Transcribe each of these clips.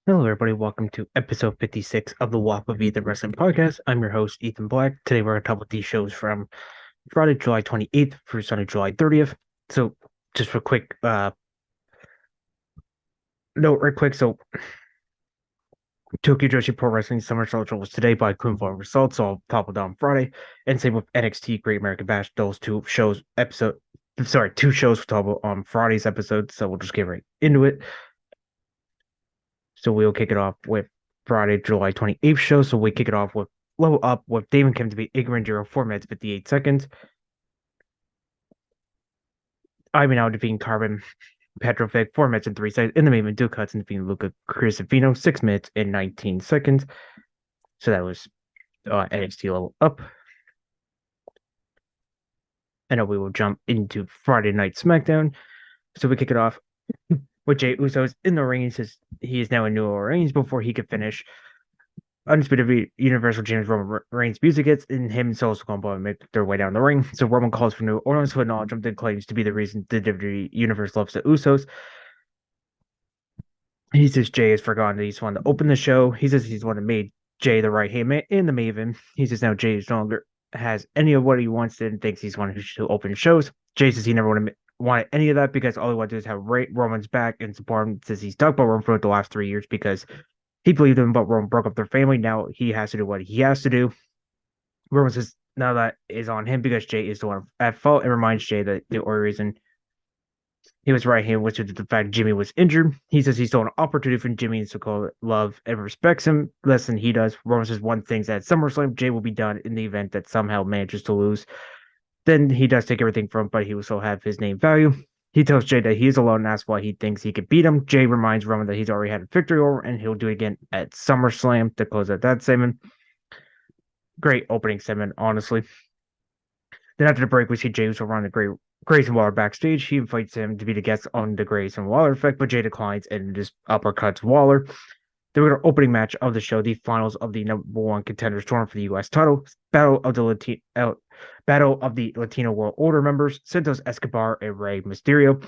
Hello, everybody. Welcome to episode 56 of the Walk of Ethan Wrestling Podcast. I'm your host, Ethan Black. Today, we're going to talk about these shows from Friday, July 28th through Sunday, July 30th. So, just for a quick note, right quick. So, Tokyo Joshi Pro Wrestling Summer Central was today by Kunfar results. So, I'll topple down Friday. And same with NXT Great American Bash. Those two shows for topple on Friday's episode. So, we'll just get right into it. So we'll kick it off with Friday, July 28th show. So we kick it off with Level Up with Dave and Kim to be ignorant during 4 minutes 58 seconds. Ivan now defeating Carbon Petrovic 4 minutes and 3 seconds. In the main event, Duke Hudson defeating Luca Crucifino 6 minutes and 19 seconds. So that was NXT Level Up. And then we will jump into Friday Night SmackDown. So we kick it off with Jey Uso's in the ring. He says he is now in New Orleans before he could finish Undisputed Universal Champion Roman Reigns music hits, and him and Solo Sikoa make their way down the ring. So Roman calls for New Orleans to acknowledge him, then claims to be the reason the WWE Universe loves the Usos. He says Jey has forgotten that he's the one to open the show. He says he's the one that made Jey the right hand man in the maven. He says now Jey no longer has any of what he wants and thinks he's one who should open shows. Jey says he never wanted any of that because all he wanted to do is have Roman's back and support him. Says he's stuck by Roman for the last 3 years because he believed him, but Roman broke up their family. Now he has to do what he has to do. Roman says now that is on him because Jey is the one at fault. It reminds Jey that the only reason he was right here, which is the fact Jimmy was injured. He says he saw an opportunity for Jimmy to call love and respects him less than he does. Roman says one thing's at SummerSlam, Jey will be done in the event that somehow manages to lose. Then he does take everything from him, but he will still have his name value. He tells Jey that he is alone and asks why he thinks he could beat him. Jey reminds Roman that he's already had a victory over and he'll do it again at SummerSlam to close out that segment. Great opening segment, honestly. Then after the break, we see Jey Uso run the Grayson Waller backstage. He invites him to be the guest on the Grayson Waller effect, but Jey declines and just uppercuts Waller. Then we got our opening match of the show, the finals of the number one contenders tournament for the U.S. title, battle of the Latino World Order members, Santos Escobar and Rey Mysterio.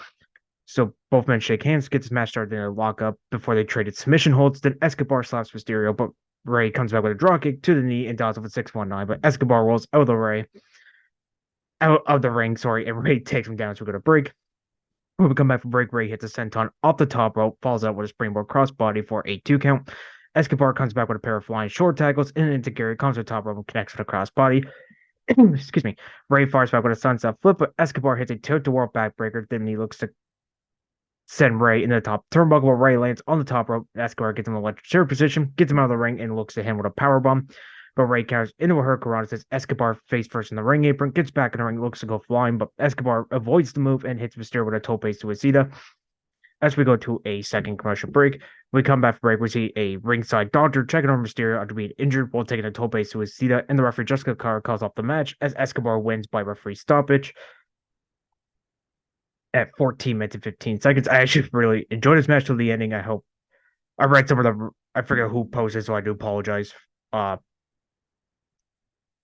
So both men shake hands, get this match started in a lockup before they traded submission holds. Then Escobar slaps Mysterio, but Rey comes back with a dropkick to the knee and dials up a 619. But Escobar rolls out of the ring, and Rey takes him down. So we go to break. When we come back from break, Rey hits a senton off the top rope, falls out with a springboard crossbody for a 2 count. Escobar comes back with a pair of flying short tackles, and into Gary comes to the top rope and connects with a crossbody. Excuse me. Rey fires back with a sunset flip, but Escobar hits a tilt-to-world backbreaker. Then he looks to send Rey into the top turnbuckle, where Rey lands on the top rope. Escobar gets him in an electric chair position, gets him out of the ring, and looks to him with a power bomb. But Rey counters into a hurricanrana, says Escobar face first in the ring apron, gets back in the ring, looks to go flying, but Escobar avoids the move and hits Mysterio with a tope suicida. As we go to a second commercial break, we come back from break, we see a ringside doctor checking on Mysterio after being injured while taking a tope suicida, and the referee Jessica Carr calls off the match as Escobar wins by referee stoppage at 14 minutes and 15 seconds. I actually really enjoyed this match till the ending. I read some of I forget who posted, so I do apologize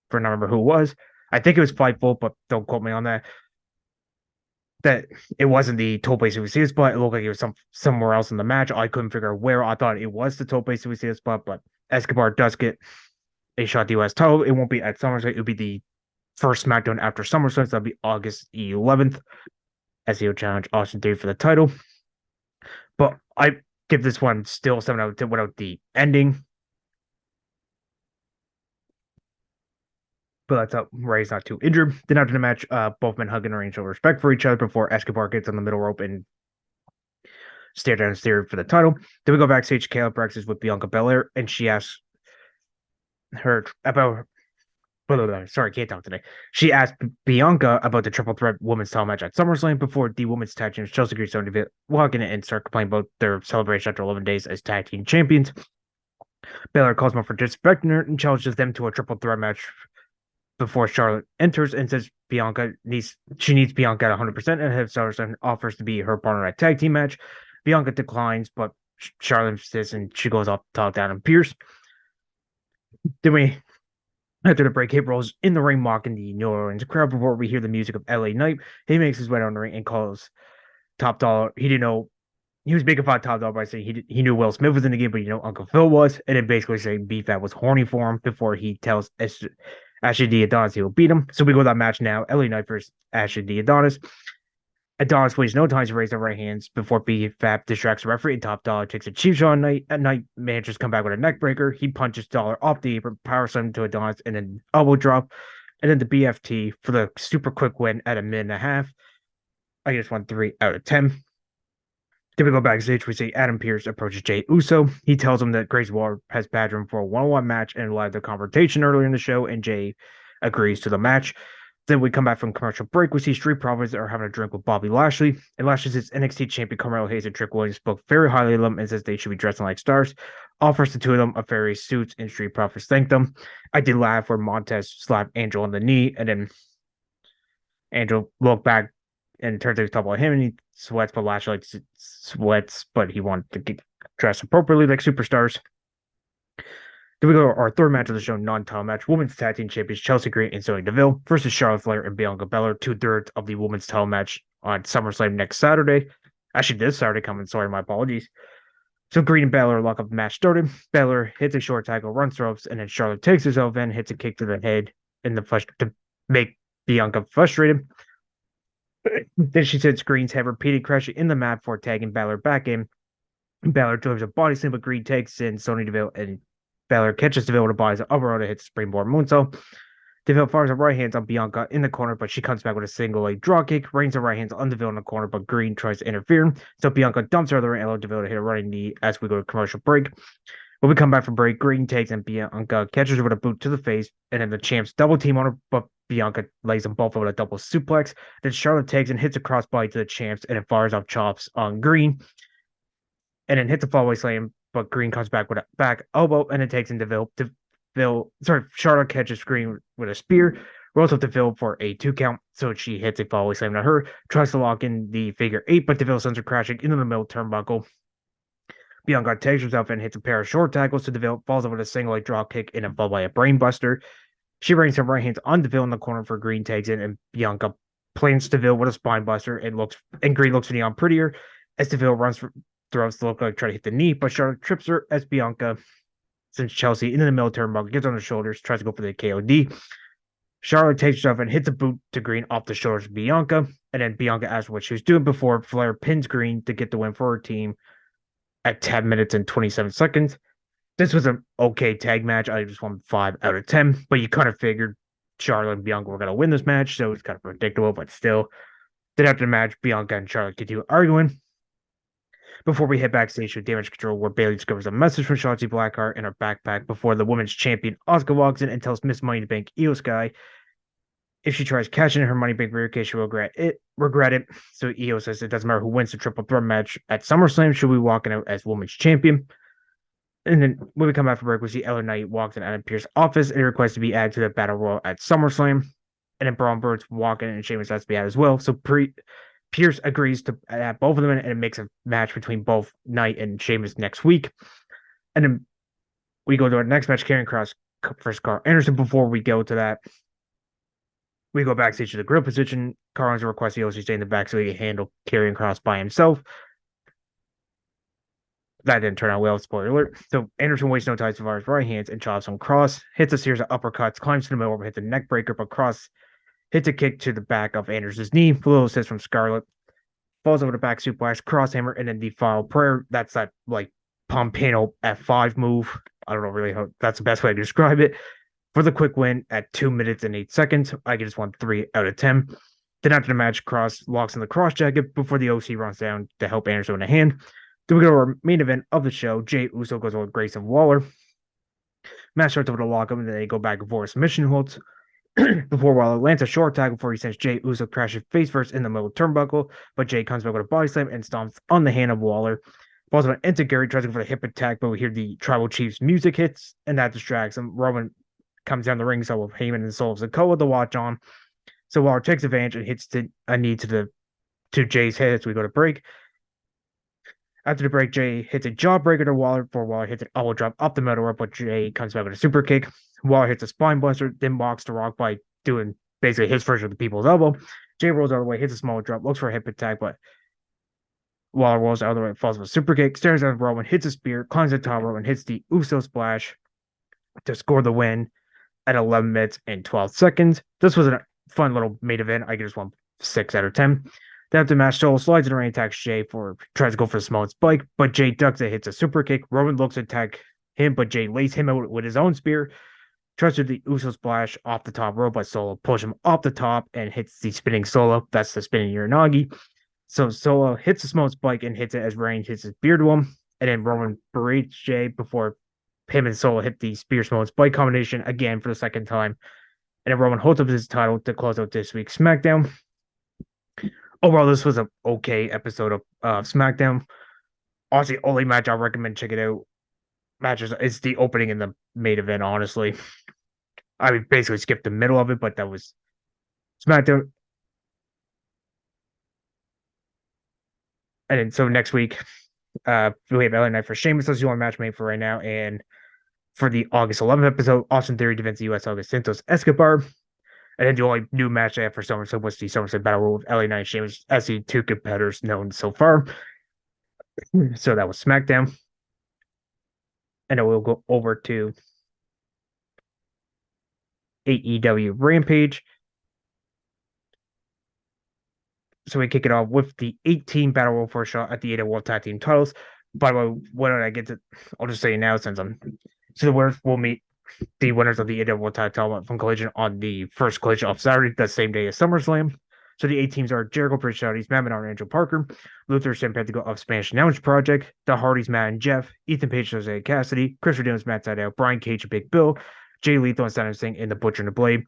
for not remember who it was. I think it was Fightful, but don't quote me on that. That it wasn't the Tope Suicida spot. It looked like it was somewhere else in the match. I couldn't figure out where. I thought it was the Tope Suicida spot, but Escobar does get a shot at the US title. It won't be at SummerSlam. It'll be the first SmackDown after SummerSlam. So that'll be August 11th as he'll challenge Austin Theory for the title. But I give this one still 7 out of 10 without the ending. But that's how Rey's not too injured. Then after the match, both men hug and arrange show respect for each other before Escobar gets on the middle rope and stare down Theory for the title. Then we go backstage. Kayla practices with Bianca Belair, and she asks her about. Sorry, can't talk today. She asked Bianca about the triple threat women's title match at SummerSlam before the women's tag teams Chelsea Green Stone walk in and start complaining about their celebration after 11 days as tag team champions. Belair calls them for disrespecting her and challenges them to a triple threat match before Charlotte enters and says she needs Bianca at 100% and have SummerSlam offers to be her partner at tag team match. Bianca declines, but Charlotte insists and she goes off to talk to Adam Pearce. Then after the break, Hit rolls in the ring mocking the New Orleans crowd before we hear the music of LA Knight. He makes his way down the ring and calls Top Dollar. He didn't know he was making fun of Top Dog by saying he knew Will Smith was in the game, but Uncle Phil was, and then basically saying BFAT was horny for him before he tells Ashley D Adonis he will beat him. So we go to that match now. LA Knight versus Ashley D Adonis. Adonis wastes no time to raise their right hands before BFAT distracts the referee, and Top Dollar takes a cheap shot on Knight. At Knight manages come back with a neck breaker. He punches Dollar off the apron, power slam to Adonis, and then elbow drop. And then the BFT for the super quick win at a minute and a half. I just won 3 out of 10. Then we go backstage. We see Adam Pearce approaches Jey Uso. He tells him that Grayson Waller has badgered him for a one-on-one match and allowed the confrontation earlier in the show, and Jey agrees to the match. Then we come back from commercial break. We see Street Profits are having a drink with Bobby Lashley, and Lashley says NXT champion Carmelo Hayes and Trick Williams spoke very highly of them and says they should be dressing like stars. Offers the two of them a fairy suits, and Street Profits thank them. I did laugh where Montez slapped Angel on the knee, and then Angel looked back and turns to talk about him, and he sweats, but Lashley sweats, but he wanted to get dressed appropriately like superstars. Then we go to our third match of the show, non-title match. Women's Tag Team Champions Chelsea Green and Sonya Deville versus Charlotte Flair and Bianca Belair, 2/3 of the women's title match on SummerSlam next Saturday. Actually, this Saturday coming. Sorry, my apologies. So Green and Belair lock up the match started. Belair hits a short tackle, runs ropes, and then Charlotte takes herself in, hits a kick to the head in the flesh to make Bianca frustrated. Then she said Green's head repeated crashing in the mat before tagging Belair back in. Belair delivers a body slam, but Green takes in Sonya Deville, and Belair catches Deville with a body upper row to hit the springboard moonsault. Deville fires her right hands on Bianca in the corner, but she comes back with a single leg dropkick, rains her right hands on Deville in the corner, but Green tries to interfere. So Bianca dumps her other and allows Deville to hit a running knee as we go to commercial break. When we come back from break, Green takes and Bianca catches her with a boot to the face, and then the champs double team on her, but Bianca lays them both with a double suplex. Then Charlotte takes and hits a crossbody to the champs, and it fires off chops on Green, and then hits a fallaway slam, but Green comes back with a back elbow, and it takes in Deville. Charlotte catches Green with a spear, rolls up Deville for a 2 count, so she hits a fallaway slam to her, tries to lock in the figure 8, but Deville sends her crashing into the middle turnbuckle. Bianca tags herself and hits a pair of short tackles to Deville, falls over with a single leg drop kick and followed by a brainbuster. She brings her right hands on Deville in the corner for Green tags in, and Bianca plants Deville with a spine buster, and Green looks neon prettier as Deville runs for throws to look like try to hit the knee, but Charlotte trips her as Bianca sends Chelsea into the middle turnbuckle, gets on her shoulders, tries to go for the KOD. Charlotte takes herself and hits a boot to Green off the shoulders of Bianca, and then Bianca asks what she was doing before Flair pins Green to get the win for her team at 10 minutes and 27 seconds. This was an okay tag match. I just won 5 out of 10, but you kind of figured Charlotte and Bianca were going to win this match, so it's kind of predictable, but still. Then after the match, Bianca and Charlotte continue arguing. Before we head backstage to Damage Control, where Bayley discovers a message from Shotzi Blackheart in her backpack before the women's champion Asuka walks in and tells Miss Money to Bank Io Sky if she tries catching her Money Bank briefcase, she will regret it. So Io says it doesn't matter who wins the triple threat match at SummerSlam, she'll be walking out as women's champion. And then when we come back from break, we see LA Knight walks in Adam Pearce's office and requests to be added to the Battle Royal at SummerSlam. And then Braun Burns walk in and Sheamus has to be added as well. So Pearce agrees to add both of them, and it makes a match between both Knight and Sheamus next week. And then we go to our next match, Karrion Kross versus Carl Anderson. Before we go to that, we go backstage to the grill position. Carl Anderson requests the OC stay in the back so he can handle Karrion Kross by himself. That didn't turn out well, spoiler alert. So Anderson wastes no time to fire his right hands and chops on Kross, hits a series of uppercuts, climbs to the middle, hits a neck breaker, but Kross hits a kick to the back of Anderson's knee. Little assist from Scarlett. Falls over the back suplex, crosshammer, and then the final prayer. That's that like Pompano F5 move. I don't know really how that's the best way to describe it. For the quick win at 2 minutes and 8 seconds. I just won 3 out of 10. Then after the match, Kross locks in the cross jacket before the OC runs down to help Anderson in the hand. Then we go to our main event of the show. Jey Uso goes on with Grayson Waller. Match starts with a lock up, and then they go back and forth submission holds. Before Waller lands a short tackle before he sends Jey Uso crashing face first in the middle turnbuckle, but Jey comes back with a body slam and stomps on the hand of Waller. Falls on into Gary, tries to go for the hip attack, but we hear the Tribal Chief's music hits, and that distracts him. Roman comes down the ring, so with Heyman and Souls and Co with the watch on. So Waller takes advantage and hits a knee to Jey's head as we go to break. After the break, Jey hits a jawbreaker to Waller before Waller hits an elbow drop up the middle rope, but Jey comes back with a super kick. Waller hits a spine buster, then walks to Rock by doing basically his version of the people's elbow. Jey rolls out of the way, hits a small drop, looks for a hip attack, but Waller rolls out of the way, falls with a super kick, stares at Roman, hits a spear, climbs the top rope, and hits the Uso splash to score the win at 11 minutes and 12 seconds. This was a fun little main event. I just won 6 out of 10. Then after the match, Solo slides in the ring, attacks Jay tries to go for the small spike, but Jay ducks it, hits a super kick. Roman looks to attack him, but Jay lays him out with his own spear. Tries to do the Uso splash off the top rope, but Solo pulls him off the top and hits the spinning Solo. That's the spinning Uranagi. So Solo hits the small spike and hits it as Reigns hits his beard to him. And then Roman berates Jay before him and Solo hit the spear small spike combination again for the second time. And then Roman holds up his title to close out this week's SmackDown. Overall, this was an okay episode of SmackDown. Honestly, only match I recommend check it out. Matches is the opening and the main event, honestly. I basically skipped the middle of it, but that was SmackDown. And then so next week, we have LA Knight for Sheamus. That's the only match made for right now. And for the August 11th episode, Austin Theory defends the US August Santos Escobar. And then the only new match I have for SummerSlam was the SummerSlam Battle Royal with LA Knight and Sheamus as the two competitors known so far. So that was SmackDown. And then we'll go over to AEW Rampage. So we kick it off with the 18 Battle Royal for a shot at the AEW World Tag Team titles. By the way, when I get to, I'll just say now since so the winners will meet the winners of the AEW World Tag Title from Collision on the first Collision of Saturday, the same day as SummerSlam. So the 8 teams are Jericho, Prince Shouties, Matt Menard, Angel Parker, Luther, Sam Panther of Spanish Announce Project, the Hardys, Matt and Jeff, Ethan Page, Jose Cassidy, Chris Redeems, Matt Sydal, Brian Cage, and Big Bill, Jay Lethal, and Simon Singh in the Butcher and the Blade.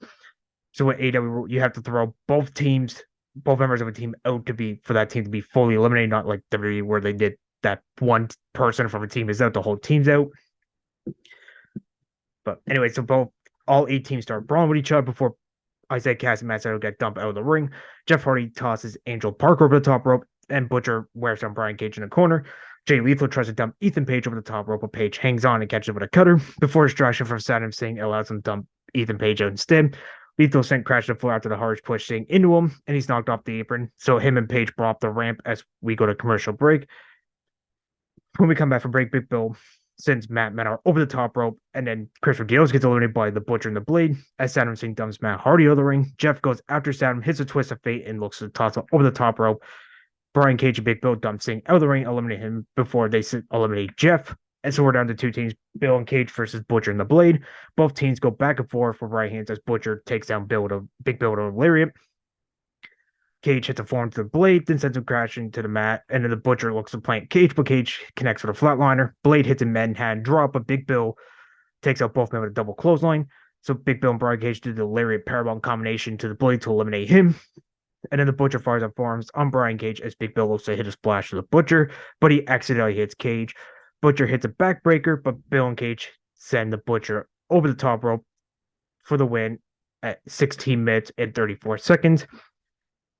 So with AEW, you have to throw both members of a team out for that team to be fully eliminated, not like WWE where they did that one person from a team is out, the whole team's out. But anyway, so all 8 teams start brawling with each other before Isaiah Cass and Matt Sydal get dumped out of the ring. Jeff Hardy tosses Angel Parker over the top rope, and Butcher wears down Brian Cage in the corner. Jay Lethal tries to dump Ethan Page over the top rope, but Page hangs on and catches it with a cutter. Before distraction from Saddam Singh allows him to dump Ethan Page out instead. Lethal sent crash to the floor after the Hardys push Singh into him, and he's knocked off the apron. So him and Page brought up the ramp as we go to commercial break. When we come back from break, Big Bill sends Matt Menard over the top rope, and then Chris Redeems gets eliminated by the Butcher and the Blade as Saddam Singh dumps Matt Hardy out of the ring. Jeff goes after Saddam, hits a twist of fate, and looks to toss him over the top rope. Brian Cage and Big Bill dump Singh out of the ring, eliminate him before they eliminate Jeff. And so we're down to 2 teams, Bill and Cage versus Butcher and the Blade. Both teams go back and forth with right hands as Butcher takes down Big Bill with a lariat. Cage hits a form to the Blade, then sends him crashing to the mat, and then the Butcher looks to plant Cage, but Cage connects with a flatliner. Blade hits a Manhattan drop, but Big Bill takes out both men with a double clothesline. So Big Bill and Brian Cage do the lariat parabolic combination to the Blade to eliminate him. And then the Butcher fires up forearms on Brian Cage as Big Bill looks to hit a splash to the Butcher, but he accidentally hits Cage. Butcher hits a backbreaker, but Bill and Cage send the Butcher over the top rope for the win at 16 minutes and 34 seconds.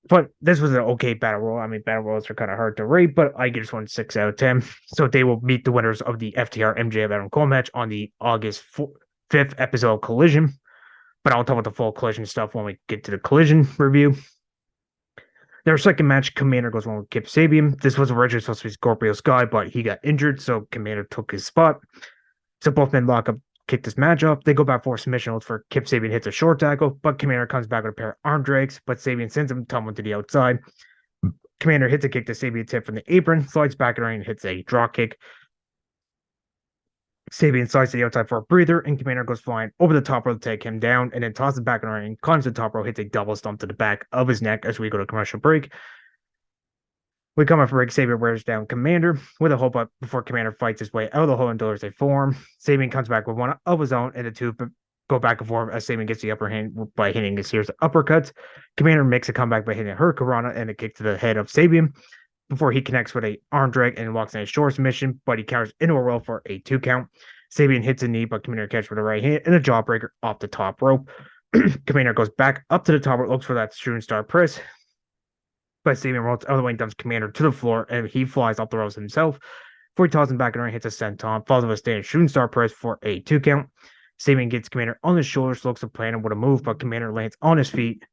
But this was an okay battle royal. I mean, battle royals are kind of hard to rate, but I give this one 6 out of 10. So they will meet the winners of the FTR MJF Adam Cole match on the August 5th episode of Collision. But I'll talk about the full Collision stuff when we get to the Collision review. Their second match, Commander goes on with Kip Sabian. This was originally supposed to be Scorpio Sky, but he got injured, so Commander took his spot. So both men lock up, kick this match up. They go back for a submission hold for Kip Sabian hits a short tackle, but Commander comes back with a pair of arm drags, but Sabian sends him tumbling to the outside. Commander hits a kick to Sabian's hip from the apron, slides back in the ring and hits a drop kick. Sabian slides to the outside for a breather, and Commander goes flying over the top row to take him down, and then tosses back in the ring, climbs the top row, hits a double stomp to the back of his neck as we go to commercial break. We come up for break. Sabian wears down Commander with a hold up before Commander fights his way out of the hole and delivers a forearm. Sabian comes back with one of his own, and the two go back and forth as Sabian gets the upper hand by hitting a series of uppercuts. Commander makes a comeback by hitting a Hurricanrana and a kick to the head of Sabian before he connects with a arm drag and walks in a short submission, but he counters into a roll for a 2 count. Sabian hits a knee, but Commander catches with a right hand and a jawbreaker off the top rope. Commander goes back up to the top rope, looks for that shooting star press, but Sabian rolls out of the way and dumps Commander to the floor, and he flies off the ropes himself. Before he tosses him back in the ring, hits a senton, falls with a standing shooting star press for a 2 count. Sabian gets Commander on his shoulders, looks to plan him with a move, but Commander lands on his feet.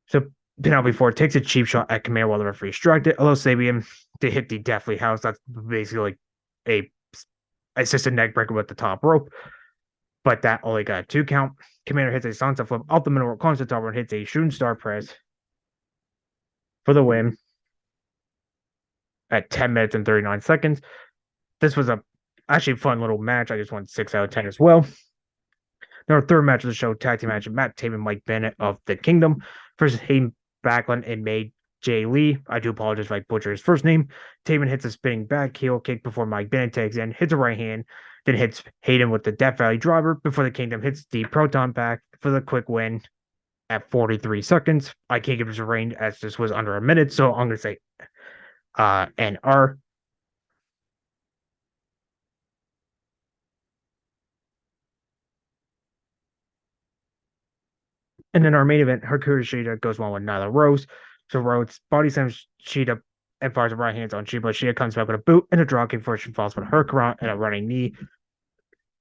So Penelope Ford takes a cheap shot at Command while the referee distracted. Although Sabian to hit the Deathly House. That's basically a assisted neck breaker with the top rope. But that only got a 2 count. Commander hits a sunset flip off the middle rope, climbs the top rope, and hits a shooting star press for the win at 10 minutes and 39 seconds. This was a actually fun little match. I just won 6 out of 10 as well. Our third match of the show, tag team match, Matt Taven, Mike Bennett of the Kingdom versus Hayden Backlund and May J. Lee. I do apologize if I butcher his first name. Taven hits a spinning back heel kick before Mike Bennett tags in, hits a right hand, then hits Hayden with the Death Valley driver before the Kingdom hits the Proton back for the quick win at 43 seconds. I can't give this a range as this was under a minute, so I'm going to say NR. And then our main event, Hikaru Shida goes one with Nyla Rose. So Rose body slams Shida and fires the right hands on Shida, but Shida comes back with a boot and a dropkick before she falls with a Hurricane and a running knee.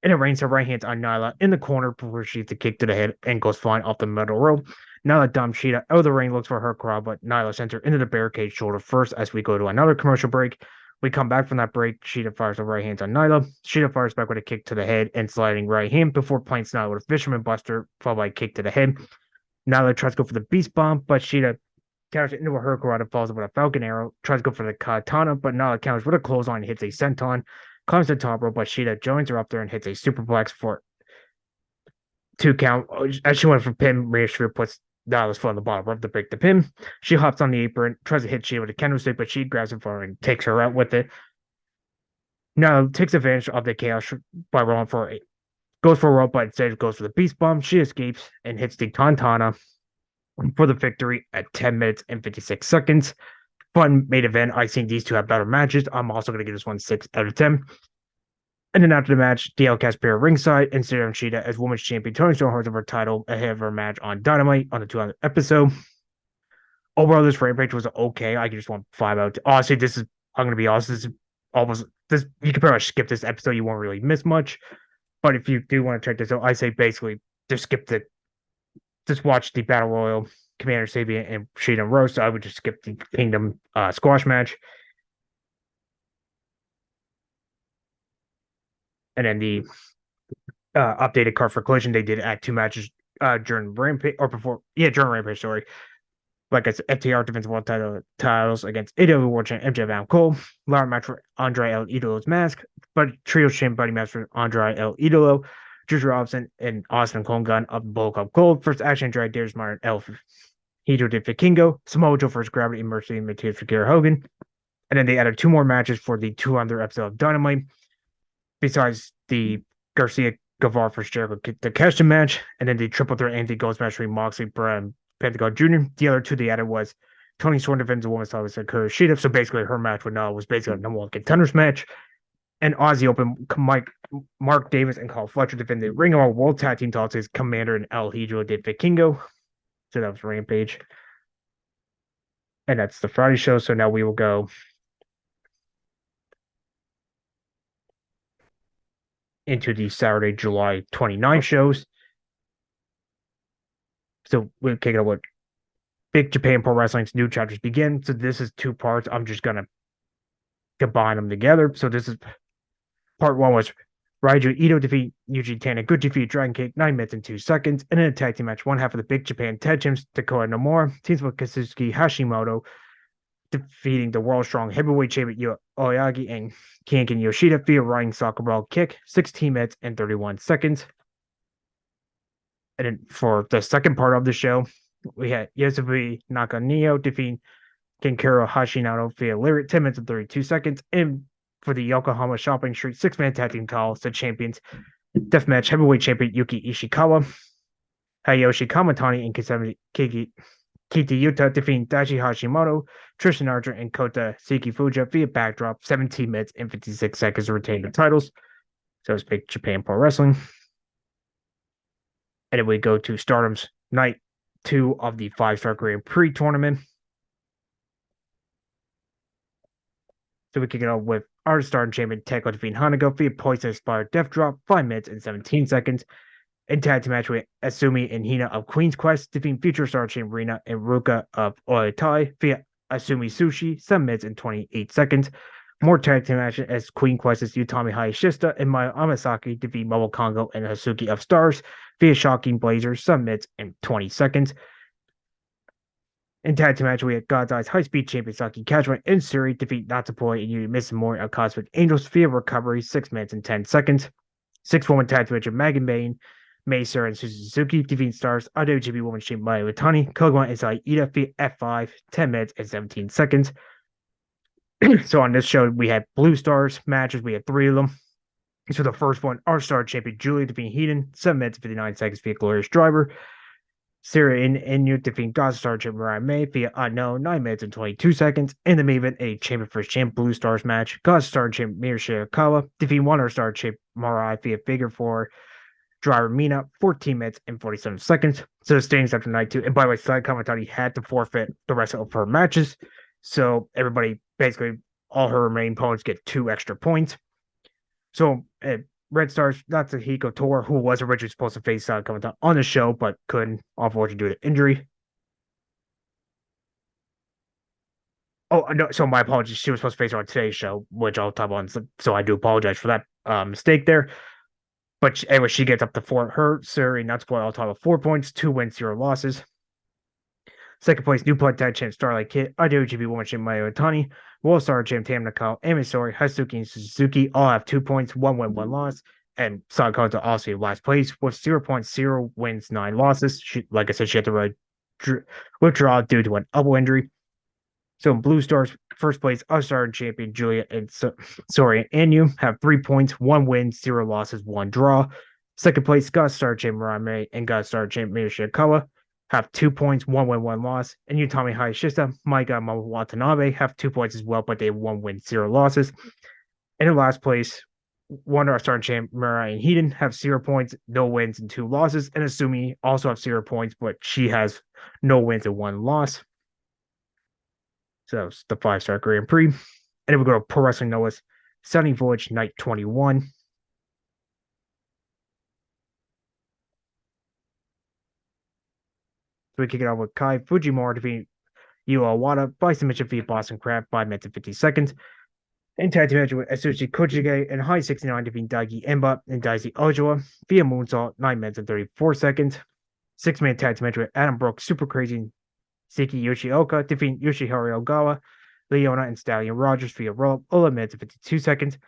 And it rains her right hands on Nyla in the corner before she hits a kick to the head and goes flying off the middle rope. Nyla dumps Shida out of the ring, looks for her crowd, but Nyla sends her into the barricade shoulder first as we go to another commercial break. We come back from that break. Shida fires the right hands on Nyla. Shida fires back with a kick to the head and sliding right hand before planks Nyla with a fisherman buster, followed by a kick to the head. Nyla tries to go for the beast bomb, but Shida counters it into a Hurricane and falls with a Falcon Arrow. Tries to go for the Katana, but Nyla counters with a clothesline and hits a senton. Climbs the top rope, but Shida joins her up there and hits a superplex for 2 count. As she went for pin, Rhea Shafir puts Nyla's foot on the bottom rope to break the pin. She hops on the apron, tries to hit Shida with a kendo stick, but she grabs her for and takes her out with it. Nyla takes advantage of the chaos by rolling for a goes for a rope, but instead goes for the beast bomb. She escapes and hits the Tantana for the victory at 10 minutes and 56 seconds. Fun main event. I think these two have better matches. I'm also going to give this one 6 out of 10. And then after the match, DL Casper ringside and Sarah Shida as women's champion. Tony Storm holds over her title ahead of her match on Dynamite on the 200th episode. Overall, this Rampage was okay. I just want 5 out of 10. Honestly, I'm going to be honest, this is almost, this you can pretty much skip this episode. You won't really miss much. But if you do want to check this out, I say basically just skip the, just watch the Battle Royal, Commander Sabian and Shida Rose. So I would just skip the Kingdom squash match. And then the updated card for Collision, they did add 2 matches during Rampage, or before, during Rampage, sorry. Like I said, FTR Defensive World titles against AEW World Champion MJ Van Cole, Lara match for Andre El Idolo's mask, but Trio Champion Buddy match for Andre El Idolo, Juice Robinson, and Austin Colgan up Bulk Up Gold. First action drag Darius Martin, El Hidro de Vikingo, Samoa Joe first Gravity, and Mercy Matias for Gary Hogan. And then they added 2 more matches for the 200 episode of Dynamite, besides the Garcia Guevara versus Jericho Takeshita match, and then the triple threat anti-ghost match between Moxley, Brad, Pentagon Jr. The other 2 they added was Tony Storm defends a woman's title with Hikaru Shida. So basically, her match with Nala was basically a number 1 contenders match. And Aussie Open, Mark Davis and Carl Fletcher defend the Ring of Honor World Tag Team titles as Commander and El Hidro de Vikingo. So that was Rampage. And that's the Friday show. So now we will go into the Saturday, July 29 shows. So we'll kick it up with Big Japan Pro Wrestling's new chapters begin. So this is 2 parts. I'm just gonna combine them together. So this is part 1 was Raiju Ito defeat Yuji Taniguchi defeat Dragon Kick 9 minutes and 2 seconds. And in a tag team match, 1 half of the Big Japan Tag Teams, Dakota Nomura teams with Kazuki Hashimoto defeating the World Strong Heavyweight Champion Oyagi and Kanken Yoshida via Riding Soccer Ball kick 16 minutes and 31 seconds. And then for the second part of the show, we had Yasubi Nakaniyo defeating Kenkiro Hashinato via Lariat 10 minutes and 32 seconds. And for the Yokohama Shopping Street 6-man tag team title, the champions, deathmatch heavyweight champion Yuki Ishikawa, Hayashi Kamatani, and Kita Yuta defeating Daichi Hashimoto, Tristan Archer, and Kota Shikifuja via backdrop 17 minutes and 56 seconds to retain the titles. So it's Big Japan Pro Wrestling. And then we go to Stardom's night 2 of the 5-star Grand Prix tournament. So we kick it off with our starting champion Tekla defeating Hanago via poison inspired death drop 5 minutes and 17 seconds. In tag team match with Asumi and Hina of Queen's Quest, defeating future star champion Rina and Ruka of Oitai via Asumi Sushi, 7 minutes and 28 seconds. More tag team action as Queen Quest's Utami Hayashishita and Maya Amasaki defeat Mobile Congo and Hasuki of Stars via Shocking Blazers, 7 minutes and 20 seconds. In tag team match, we had God's Eyes High Speed Champion Saki Kajima and Suri defeat Natsupoi and Yuri Mizumori of Cosmic Angels via recovery, 6 minutes and 10 seconds. 6-woman tag team match of Megan Bain, Mesa and Suzuki defeat Stars, IWGP Women's Champion Maya Watani, Koguma and Saida via F5, 10 minutes and 17 seconds. So on this show, we had Blue Stars matches. We had 3 of them. So the first one, our star champion Julia defeating Heathen, 7 minutes and 59 seconds via Glorious Driver. Sarah Inu defeating God Star champion Mariah May via Unknown, 9 minutes and 22 seconds. In the main event, a champion vs. champ Blue Stars match. God Star champion Mir Shirakawa defeating One Star champion Mariah via Figure 4 Driver Mina, 14 minutes and 47 seconds. So the standings after night 2. And by the way, Side Kamatani had to forfeit the rest of her matches. So everybody, basically, all her remaining opponents get 2 extra points. So Red Stars, Natsuhiko Tor, who was originally supposed to face Side Kamatani on the show, but couldn't, unfortunately, due to injury. Oh, no, so my apologies. She was supposed to face her on today's show, which I'll talk about. So I do apologize for that mistake there. But anyway, she gets up to 4. Her, Suri, Natsupoi, all total 4 points, 2 wins, 0 losses. Second place, New Blood Tag Champ Starlight Kid, IWGP Women's Champ Maya Otani, World Star Champ Tam Nakao, Amy Sori, Hasuki, and Suzuki all have 2 points, 1 win, 1 loss. And Sakata also in last place with 0 points, 0 wins, 9 losses. She, like I said, she had to withdraw due to an elbow injury. So in Blue Stars, first place, Star Champion Julia and Anu have 3 points, 1 win, 0 losses, 1 draw. Second place, God Star Champion Rame and God Star Champion Shirakawa have 2 points, 1 win, 1 loss. And Utami Hayashishita, Maika Watanabe have 2 points as well, but they have 1 win, 0 losses. And in last place, One Star Champ Mirai and Heaton have 0 points, no wins, and 2 losses. And Asumi also have 0 points, but she has no wins and 1 loss. So it's the 5-star Grand Prix. And then we go to Pro Wrestling Noah's Sunny Village Night 21. So we kick it off with Kai Fujimura defeating Yu Awada by submission via Boston Crab, 5 minutes and 50 seconds. And tag team match with Atsushi Kojige and High 69 defeating Daigi Emba and Daisy Ojoa via Moonsault, 9 minutes and 34 seconds. 6-man tag team match with Adam Brooks, Super Crazy Siki Yoshioka defeating Yoshihiro Ogawa, Leona, and Stallion Rogers via roll-up, 11 minutes and 52 seconds.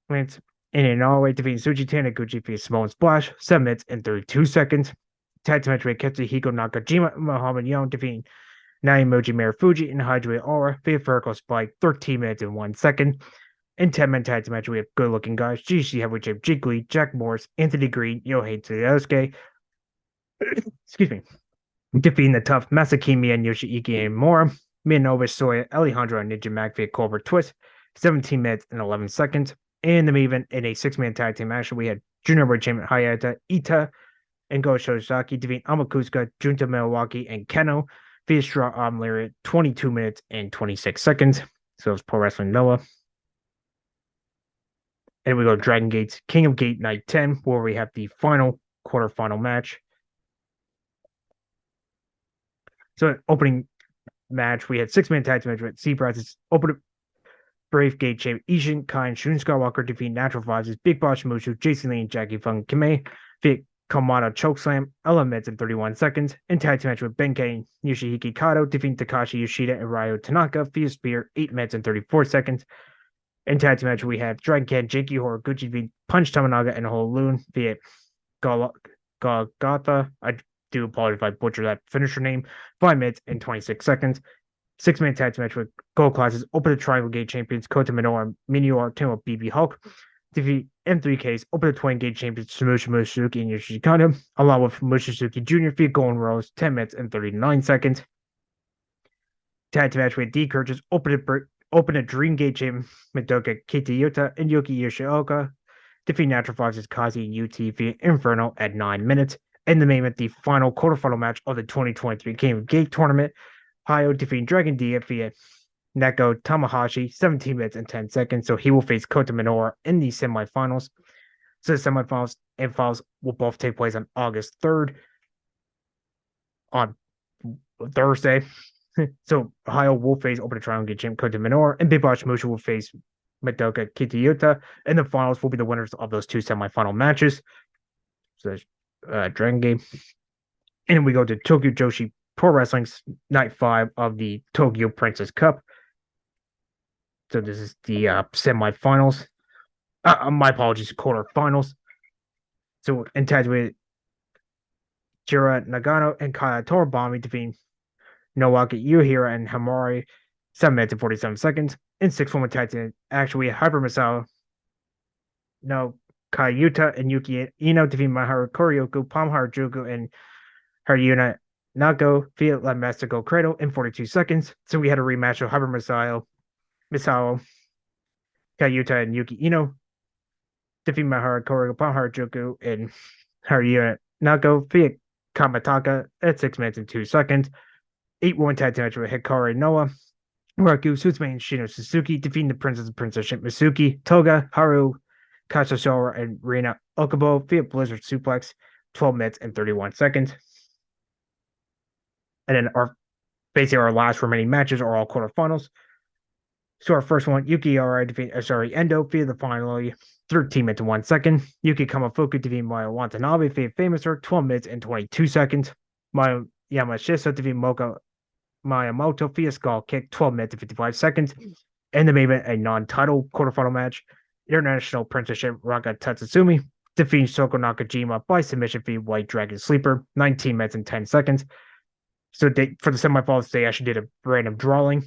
Lance in Norway defeating Suji Taniguchi via Samoan Splash, 7 minutes and 32 seconds. Tag team match with Katsuhiko Nakajima and Muhammad Young defeating Naomichi Marufuji and Hydra Aura via Vertical Spike, 13 minutes and 1 second. In 10-man tag team match, we have good-looking guys, GC Heavyweight Champ Jake Lee, Jack Morris, Anthony Green, Yohei Tsuyosuke, excuse me, defeating the tough Masakimi and Yoshiki and Mora, Minobu Soya, Alejandro, and Ninja Mac via Cobra Twist, 17 minutes and 11 seconds. And the main event in a 6-man tag team action, we had Junior World Champion Hayata Ita and Go Shosaki defeating Amakusuka, Junta Milwaukee, and Keno via Straw Arm Lariat, 22 minutes and 26 seconds. So it's Pro Wrestling Noah. And we go to Dragon Gate's King of Gate Night 10, where we have the final quarterfinal match. So opening match, we had 6-man tag team match with Sea Brazos, open Brave Gate champ Ishin, Kai, and Shun Skywalker defeat Natural Vibes' Big Boss Mushu, Jason Lee, and Jackie Fung Kime via Kamada Chokeslam, 11 minutes and 31 seconds. And tag team match with Benkei and Yoshihiki Kato defeating Takashi Yoshida and Ryo Tanaka via Spear, 8 minutes and 34 seconds. In tag team match, we have Dragon Ken, Jakey Horiguchi v. Punch Tamanaga and Holoon via Golgotha. I do apologize if I butcher that finisher name. 5 minutes and 26 seconds. 6-man tag team match with Gold Classes, Open the Triangle Gate champions Kota Minoru and Minoru team of BB Hulk. Defeat M3Ks, Open the Twin Gate champions Samusha Musuki and Yoshiki Kanda, along with Mushizuki Jr. via Golden Rose, 10 minutes and 39 seconds. Tag team match with D. Curtis, Open a Dream Gate champion Madoka Kitayuta and Yuki Yoshioka. Defeat Natural Fox's Kazi and UT via Inferno at 9 minutes. And the main event, the final quarterfinal match of the 2023 King of Gate tournament. Hayo defeating Dragon D via Neko Tamahashi, 17 minutes and 10 seconds. So he will face Kota Minoru in the semifinals. So the semifinals and finals will both take place on August 3rd on Thursday. So Ohio will face Open Triangle champ Kota Minoura, and Big Boss Musha will face Madoka Kitayuta, and the finals will be the winners of those two semifinal matches. So there's Dragon Game. And we go to Tokyo Joshi Pro Wrestling's Night 5 of the Tokyo Princess Cup. So this is the semifinals. My apologies, quarterfinals. So in tag with Jira Nagano and Kaya Toribami defeating Nowaki Yuhira and Hamari 7 minutes and 47 seconds. In 6-woman tag team action, we have Hyper Masao, no Kayuta and Yuki Ino defeating Maharu Koryoku, Palm Harajuku, and Haryuna Nago via La Mastico Cradle in 42 seconds. So we had a rematch of Hyper Masao, Kayuta, and Yuki Ino defeating Maharu Koryoku, Palm Harajuku, and Haryuna Nago via Kamataka at 6 minutes and 2 seconds. 8-woman tag team match with Hikaru Noah, Raku Sutsumi, and Shino Suzuki defeating the Princess and Princess Misuki, Toga, Haru, Kasashora, and Rina Okubo via Blizzard Suplex, 12 minutes and 31 seconds. And then our last remaining matches are all quarterfinals. So our first one, Yuki Arai defeating Endo via the final 13 minutes and 1 second. Yuki Kamafuku defeating Maya Watanabe via Famouser, 12 minutes and 22 seconds. Maya Yamashita defeating Moka Miyamoto via Skull Kick, 12 minutes and 55 seconds. And the main event, a non-title quarterfinal match, International Princess Raka Tatsumi defeating Soko Nakajima by submission via White Dragon Sleeper, 19 minutes and 10 seconds. So for the semifinals, they actually did a random drawing.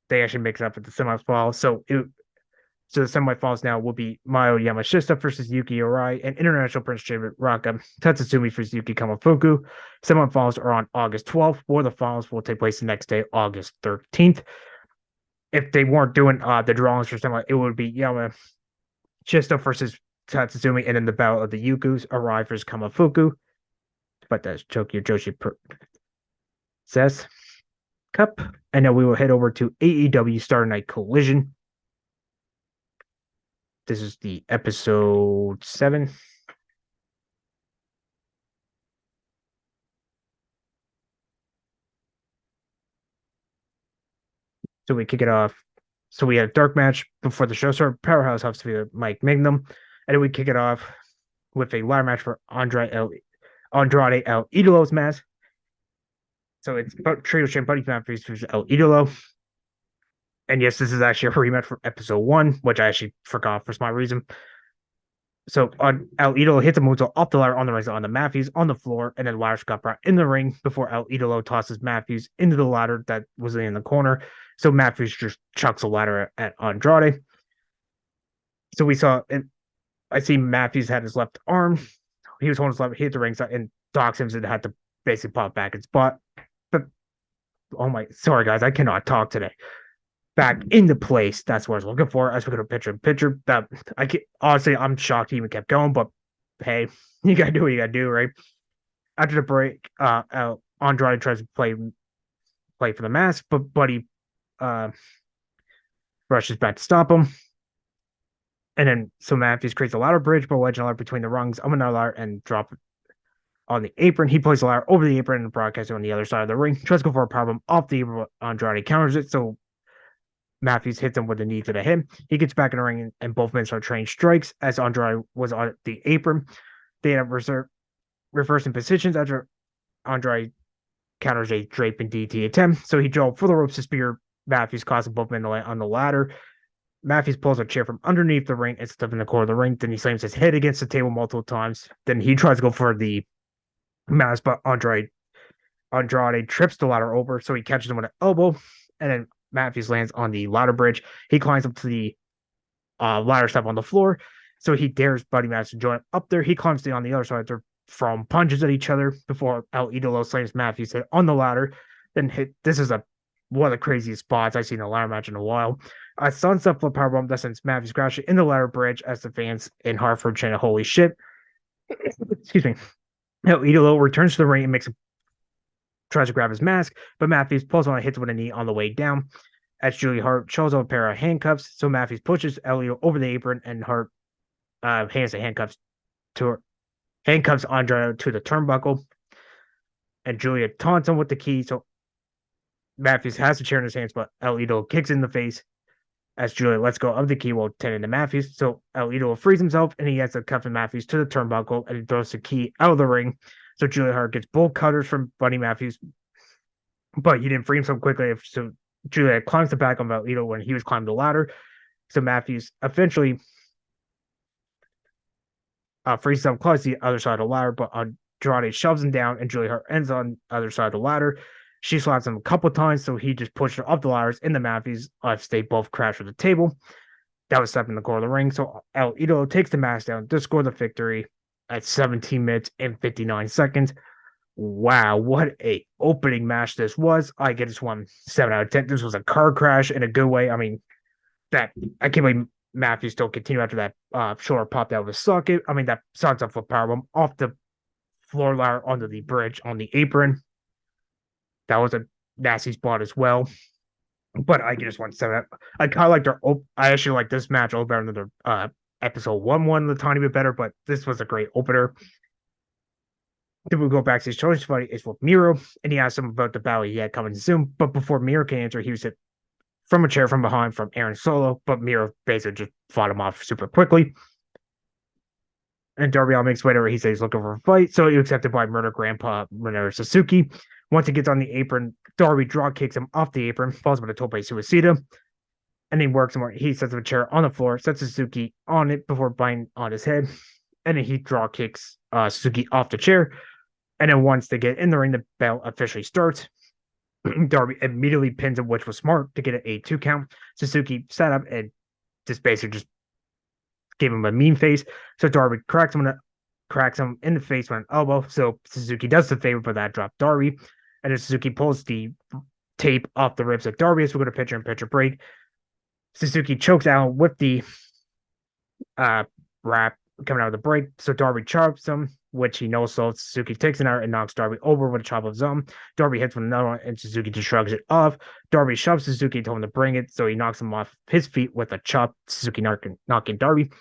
They actually mixed up with the semifinals. So the semifinals now will be Mayo Yamashita versus Yuki Arai and International Prince Raka Tatsumi versus Yuki Kamafuku. Semifinals are on August 12th, or the finals will take place the next day, August 13th. If they weren't doing the drawings for semi, it would be Yamashita versus Tatsumi, and then the battle of the Yukus, Arai versus Kamafuku. But that's Tokyo Joshi Princess Cup. And now we will head over to AEW Star Night Collision. This is the episode 7. So we kick it off. So we had a dark match before the show started. Powerhouse House via Mike Magnum. And then we kick it off with a ladder match for Andrade El Idolo's match. So it's Trio Champ Buddy Matthews versus El Idolo. And yes, this is actually a rematch from episode 1, which I actually forgot for some reason. So El Idolo hits a moonsault off the ladder on the ring on the Matthews on the floor, and then ladder got brought in the ring before El Idolo tosses Matthews into the ladder that was in the corner. So Matthews just chucks a ladder at Andrade. So we saw, I see Matthews had his left arm. He was holding his left, he hit the ring side, and Doc Simpson had to basically pop back in spot. But sorry guys, I cannot talk today. Back into place. That's what I was looking for. As we go to picture. That honestly, I'm shocked he even kept going, but hey, you gotta do what you gotta do, right? After the break, Andrade tries to play for the mask, but Buddy rushes back to stop him. And then so Matthews creates a ladder bridge, but wedge a ladder between the rungs of another ladder and drop it on the apron. He plays the ladder over the apron and the broadcaster on the other side of the ring. Tries to go for a powerbomb off the apron, but Andrade counters it. So Matthews hits him with a knee to the hip. He gets back in the ring, and both men start trading strikes as Andrade was on the apron. They end up reversing positions after Andrade counters a drape and DT attempt. So he drove for the ropes to spear Matthews, causing both men to land on the ladder. Matthews pulls a chair from underneath the ring and stuff in the corner of the ring. Then he slams his head against the table multiple times. Then he tries to go for the mask, but Andrade trips the ladder over, so he catches him with an elbow, and then Matthews lands on the ladder bridge. He climbs up to the ladder step on the floor, so he dares Buddy Matthews to join up there. He climbs on the other side. They're throwing punches at each other before El Idolo slams Matthews head on the ladder. Then this is one of the craziest spots I've seen in a ladder match in a while. A sunset flip powerbomb that sends Matthews crashing in the ladder bridge as the fans in Hartford chant, "Holy shit!" Excuse me. El Idolo returns to the ring and tries to grab his mask, but Matthews pulls on and hits with a knee on the way down. As Julia Hart shows up a pair of handcuffs, so Matthews pushes El Idolo over the apron, and Hart hands the handcuffs to her, handcuffs Andrade to the turnbuckle, and Julia taunts him with the key. So Matthews has the chair in his hands, but El Idolo kicks in the face as Julia lets go of the key while tending to Matthews. So El Idolo frees himself and he has to cuff Matthews to the turnbuckle and he throws the key out of the ring. So Julia Hart gets both cutters from Buddy Matthews, but he didn't free himself quickly. So Julia climbs the back of El Idolo when he was climbing the ladder. So Matthews eventually frees himself close to the other side of the ladder, but Andrade shoves him down and Julia Hart ends on the other side of the ladder. She slaps him a couple times, so he just pushed her up the ladders in the Matthews. They both crash on the table. That was stuff in the corner of the ring. So El Idolo takes the match down to score the victory at 17 minutes and 59 seconds. Wow, what a opening match this was. I get this one 7 out of 10. This was a car crash in a good way. I mean, that I can't believe Matthews still continue after that shoulder popped out of his socket. I mean, that sunset flip powerbomb off the floor ladder onto the bridge on the apron. That was a nasty spot as well. But I just want 7. I kind of like their. I actually like this match a little better than their episode 1 a tiny bit better, but this was a great opener. Then we go backstage. Tony's fight is with Miro, and he asked him about the battle he had coming soon. But before Miro can answer, he was hit from a chair from behind from Aaron Solo, but Miro basically just fought him off super quickly. And Darby Allin makes way over. He says he's looking for a fight, so he's accepted by Murder Grandpa Minoru Suzuki. Once he gets on the apron, Darby drop kicks him off the apron, falls with a tope suicida, and he works him. He sets a chair on the floor, sets Suzuki on it before biting on his head, and then he draw kicks Suzuki off the chair. And then once they get in the ring, the bell officially starts. Darby immediately pins him, which was smart to get an 8-2 count. Suzuki sat up and just basically just gave him a mean face. So Darby cracks him in the face with an elbow. So Suzuki does the favor, but that dropped Darby. And then Suzuki pulls the tape off the ribs of Darby as we go to pitcher break. Suzuki chokes out with the wrap coming out of the break. So Darby chops him, which he knows. So Suzuki takes an out and knocks Darby over with a chop of his own. Darby hits with another one, and Suzuki just shrugs it off. Darby shoves Suzuki and told him to bring it, so he knocks him off his feet with a chop. Suzuki knocking Darby.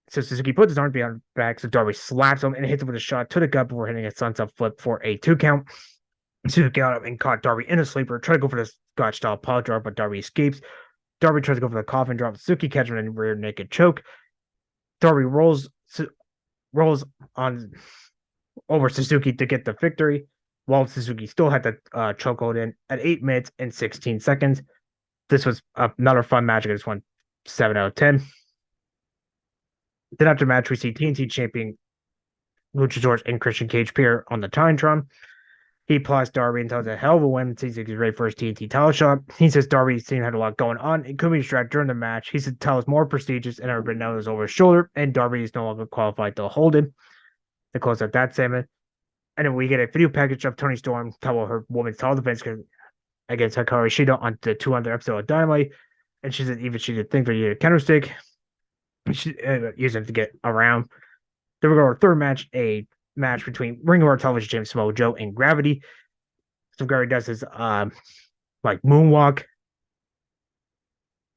So Suzuki puts his arm behind his back, so Darby slaps him and hits him with a shot to the gut before hitting a sunset flip for a 2 count. Suzuki got up and caught Darby in a sleeper, tried to go for the Scotch style paw drop, but Darby escapes. Darby tries to go for the coffin drop. Suzuki catches him in a rear naked choke. Darby rolls on over Suzuki to get the victory, while Suzuki still had the chokehold in at 8 minutes and 16 seconds. This was another fun match. I just won 7 out of 10. Then after match, we see TNT champion Luchasaurus and Christian Cage appear on the Titantron. He applies Darby and tells a hell of a win. Seems like he's ready for his TNT title shot. He says Darby seemed to have a lot going on. It could be distracted during the match. He said title is more prestigious and everybody knows over his shoulder, and Darby is no longer qualified to hold it. They close out that segment. And then we get a video package of Toni Storm tell her women's title defense against Hikaru Shida on the 200 episode of Dynamite. And she said even she did think for a counter stick. She using it to get around. Then we go to our third match, a match between Ring of Honor Television Champion Samoa Joe and Gravity. So Gravity does his like moonwalk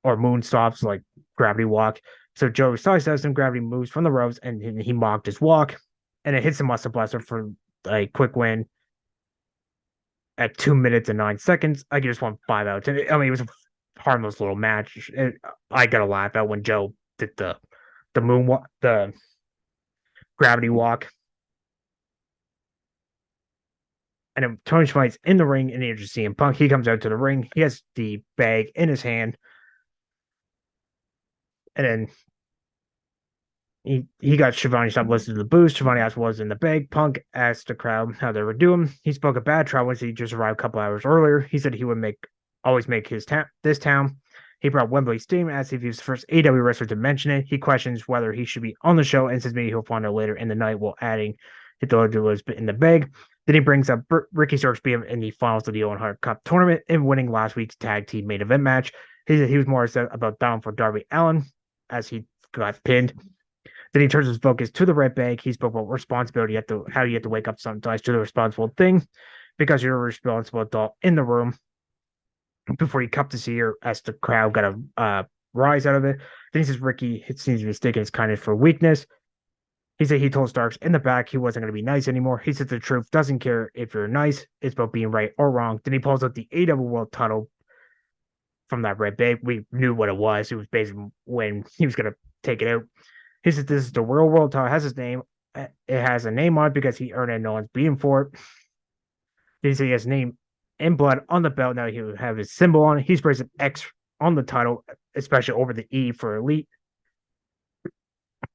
or moon stops, like Gravity walk. So Joe sidesteps him, Gravity moves from the ropes, and he mocked his walk, and it hits the Muscle Blaster for a quick win at 2 minutes and 9 seconds. I just want 5 out of 10. I mean, it was a harmless little match. I got to laugh at when Joe did the moonwalk, the Gravity walk. And then Tony Schiavone's in the ring and introduces CM Punk. He comes out to the ring. He has the bag in his hand. And then he got Schiavone stop listening to the boost. Schiavone asked what was in the bag. Punk asked the crowd how they were doing. He spoke of bad travel once he just arrived a couple hours earlier. He said he would always make this town. He brought Wembley Stadium, asked if he was the first AW wrestler to mention it. He questions whether he should be on the show and says maybe he'll find out later in the night while adding it was in the bag. Then he brings up Ricky Starks being in the finals of the Owen Hart Cup tournament and winning last week's tag team main event match. He said he was more upset about down for Darby Allin as he got pinned. Then he turns his focus to the red bag. He spoke about responsibility, how you have to wake up sometimes to the responsible thing because you're a responsible adult in the room before you cup to see her as the crowd got a rise out of it. Then he says Ricky seems to be mistaking his kindness for weakness. He said he told Starks in the back he wasn't going to be nice anymore. He said the truth doesn't care if you're nice. It's about being right or wrong. Then he pulls out the AW World title from that red bag. We knew what it was. It was basically when he was going to take it out. He said this is the real world title. It has his name. It has a name on it because he earned it. No one's beating for it. He said he has name in blood on the belt. Now he will have his symbol on it. He's placed an X on the title, especially over the E for Elite.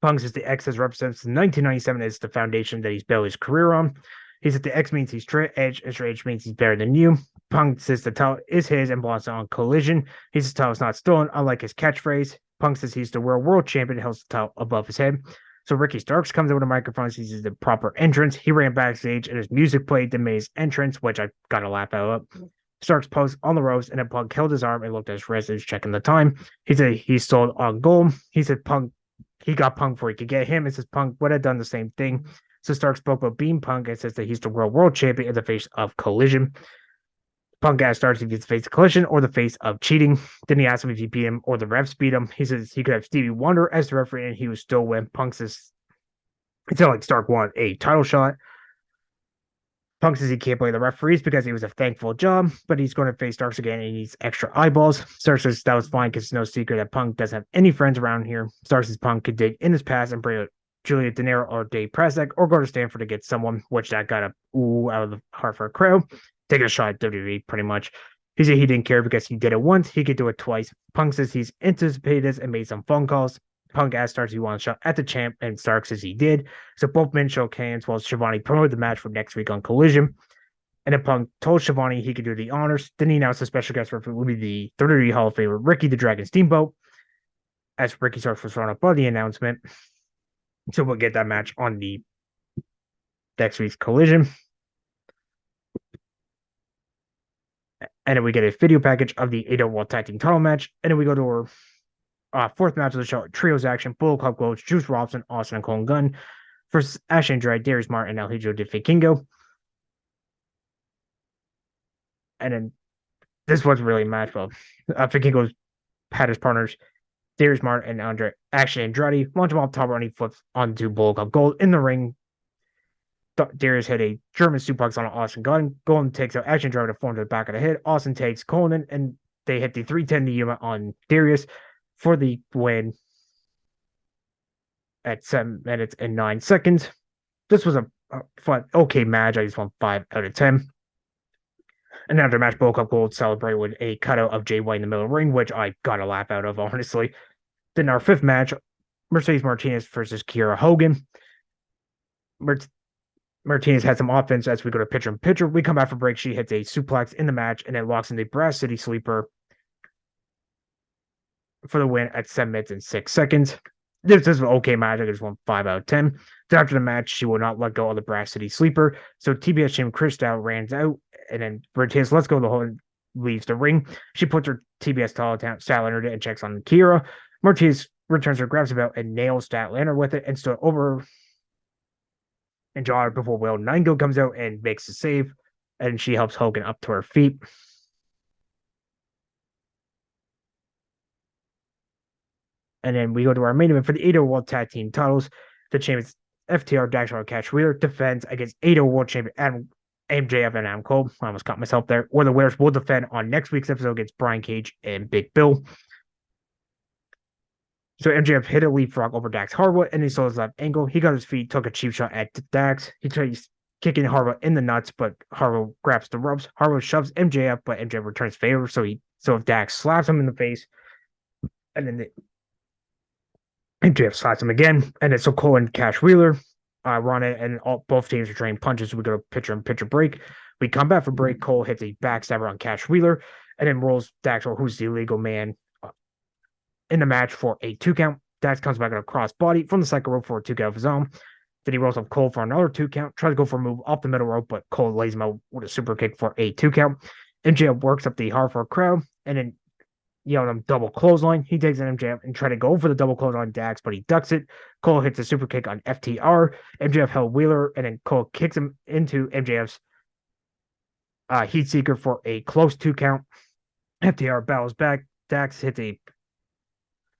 Punk says the X has represents 1997 as the foundation that he's built his career on. He said the X means he's straight edge, and straight edge means he's better than you. Punk says the title is his and belongs on Collision. He says the title is not stolen, unlike his catchphrase. Punk says he's the world champion and holds the title above his head. So Ricky Starks comes over the microphone, sees the proper entrance. He ran backstage and his music played, then made his entrance, which I got to laugh out of. Starks posed on the ropes and then Punk held his arm and looked at his wrist and was checking the time. He said he sold on goal. He said Punk, he got Punk before he could get him. It says Punk would have done the same thing. So Stark spoke about being Punk and says that he's the world champion in the face of Collision. Punk asked Starks if he's the face of Collision or the face of cheating. Then he asked him if he beat him or the refs beat him. He says he could have Stevie Wonder as the referee and he would still win. Punk says it's not like Stark won a title shot. Punk says he can't play the referees because he was a thankful job, but he's going to face Starks again and he needs extra eyeballs. Starks says that was fine because it's no secret that Punk doesn't have any friends around here. Starks says Punk could dig in his past and bring out Julia De Niro or Dave Presek or go to Stanford to get someone, which that got a ooh out of the heart for a crowd. Taking a shot at WWE pretty much. He said he didn't care because he did it once, he could do it twice. Punk says he's anticipated this and made some phone calls. Punk asked Starks if he wanted a shot at the champ, and Starks says he did. So both men shook hands while Schiavone promoted the match for next week on Collision. And then Punk told Schiavone he could do the honors. Then he announced a special guest referee would be the WWE Hall of Famer Ricky the Dragon Steamboat, as Ricky Starks was thrown up by the announcement. So we'll get that match on the next week's Collision. And then we get a video package of the AW World Tag Team title match. And then we go to our fourth match of the show, Trios Action, Bullet Club Gold, Juice Robinson, Austin, and Colin Gunn versus Ash Andrade, Darius Martin, and El Hijo de Vikingo. And then this wasn't really a match. Well, Vikingo had his partners, Darius Martin and Ash Andrade, launch him off top and he flips onto Bullet Club Gold in the ring. Darius hit a German suplex on Austin Gunn. Golden takes out Ash Andrade to form to the back of the head. Austin takes Conan and they hit the 310 unit on Darius for the win at 7 minutes and 9 seconds. This was a fun, okay match. I just won 5 out of 10. And after match, Bullet Club Gold celebrate with a cutout of Jay White in the middle of the ring, which I got a laugh out of, honestly. Then our fifth match, Mercedes Martinez versus Kiera Hogan. Martinez had some offense as we go to pitcher and pitcher. We come back for break. She hits a suplex in the match and then locks in the Brass City Sleeper for the win at 7 minutes and 6 seconds. This is an okay match. I just won 5 out of 10. Then after the match, she will not let go of the Brass City Sleeper. So TBS champion Chris Dow runs out, and then Martinez lets go of the whole and leaves the ring. She puts her TBS Statlander and checks on Kiera. Martinez returns her, grabs the belt, and nails Statlander with it and stood over and jaw her before Will Ningo comes out and makes the save, and she helps Hogan up to her feet. And then we go to our main event for the AW World Tag Team titles. The champions FTR, Dax Harwood, Cash Wheeler defends against AW World Champion MJF and Adam Cole. I almost caught myself there. Where the winners will defend on next week's episode against Brian Cage and Big Bill. So MJF hit a leapfrog over Dax Harwood and he saw his left ankle. He got his feet, took a cheap shot at Dax. He tries kicking Harwood in the nuts, but Harwood grabs the ropes. Harwood shoves MJF, but MJF returns favor. So if Dax slaps him in the face, and then MJF slaps him again, and then so Cole and Cash Wheeler run it, and both teams are trading punches. We go to pitcher and pitcher break. We come back for break. Cole hits a backstabber on Cash Wheeler, and then rolls Dax, who's the illegal man, in the match for a 2 count. Dax comes back on a cross body from the second rope for a 2 count of his own. Then he rolls up Cole for another 2 count, tries to go for a move off the middle rope, but Cole lays him out with a super kick for a 2 count. MJF works up the hardcore crowd, and then yelling him double clothesline. He takes an MJF and try to go for the double clothesline on Dax, but he ducks it. Cole hits a super kick on FTR. MJF held Wheeler, and then Cole kicks him into MJF's heat seeker for a close 2 count. FTR battles back. Dax hits a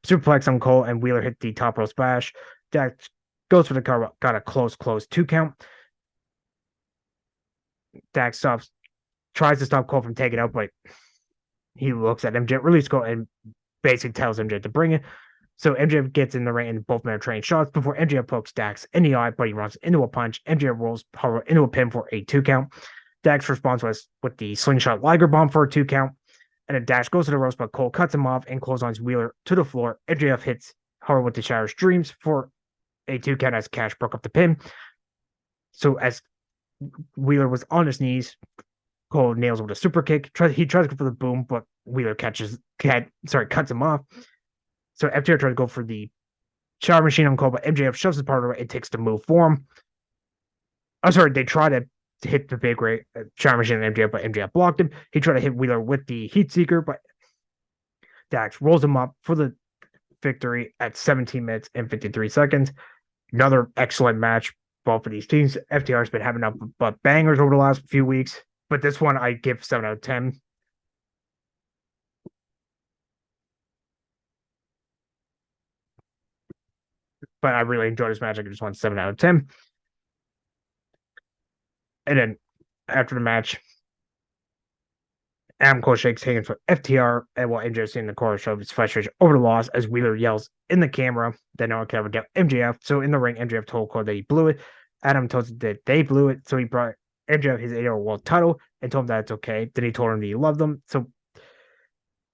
superplex on Cole, and Wheeler hit the top rope splash. Dax goes for the cover, got a close 2 count. Dax tries to stop Cole from taking out, but he looks at MJ, release Cole, and basically tells MJ to bring it. So MJF gets in the ring and both men are trading shots before MJF pokes Dax in the eye, but he runs into a punch. MJF rolls Power into a pin for a 2 count. Dax responds with the slingshot Liger bomb for a 2 count. And then Dax goes to the ropes, but Cole cuts him off and clotheslines Wheeler to the floor. MJF hits Howard with the Shattered Dreams for a 2 count as Cash broke up the pin. So as Wheeler was on his knees, Cole nails with a super kick. He tries to go for the boom, but Wheeler cuts him off. So FTR tries to go for the shower machine on Cole, but MJF shoves his partner away and takes the move for him. I'm sorry, they try to hit the big ray shower machine on MJF, but MJF blocked him. He tried to hit Wheeler with the heat seeker, but Dax rolls him up for the victory at 17 minutes and 53 seconds. Another excellent match. Both of these teams. FTR has been having up but bangers over the last few weeks, but this one I give 7 out of 10. But I really enjoyed this match. I just want 7 out of 10. And then after the match, Adam Cole shakes hands for FTR, and while MJF's in the corner shows his frustration over the loss as Wheeler yells in the camera that no one can ever doubt MJF. So in the ring, MJF told Cole that he blew it. Adam told him that they blew it, so he brought MJF his AOL World title and told him that it's okay. Then he told him that he loved them. So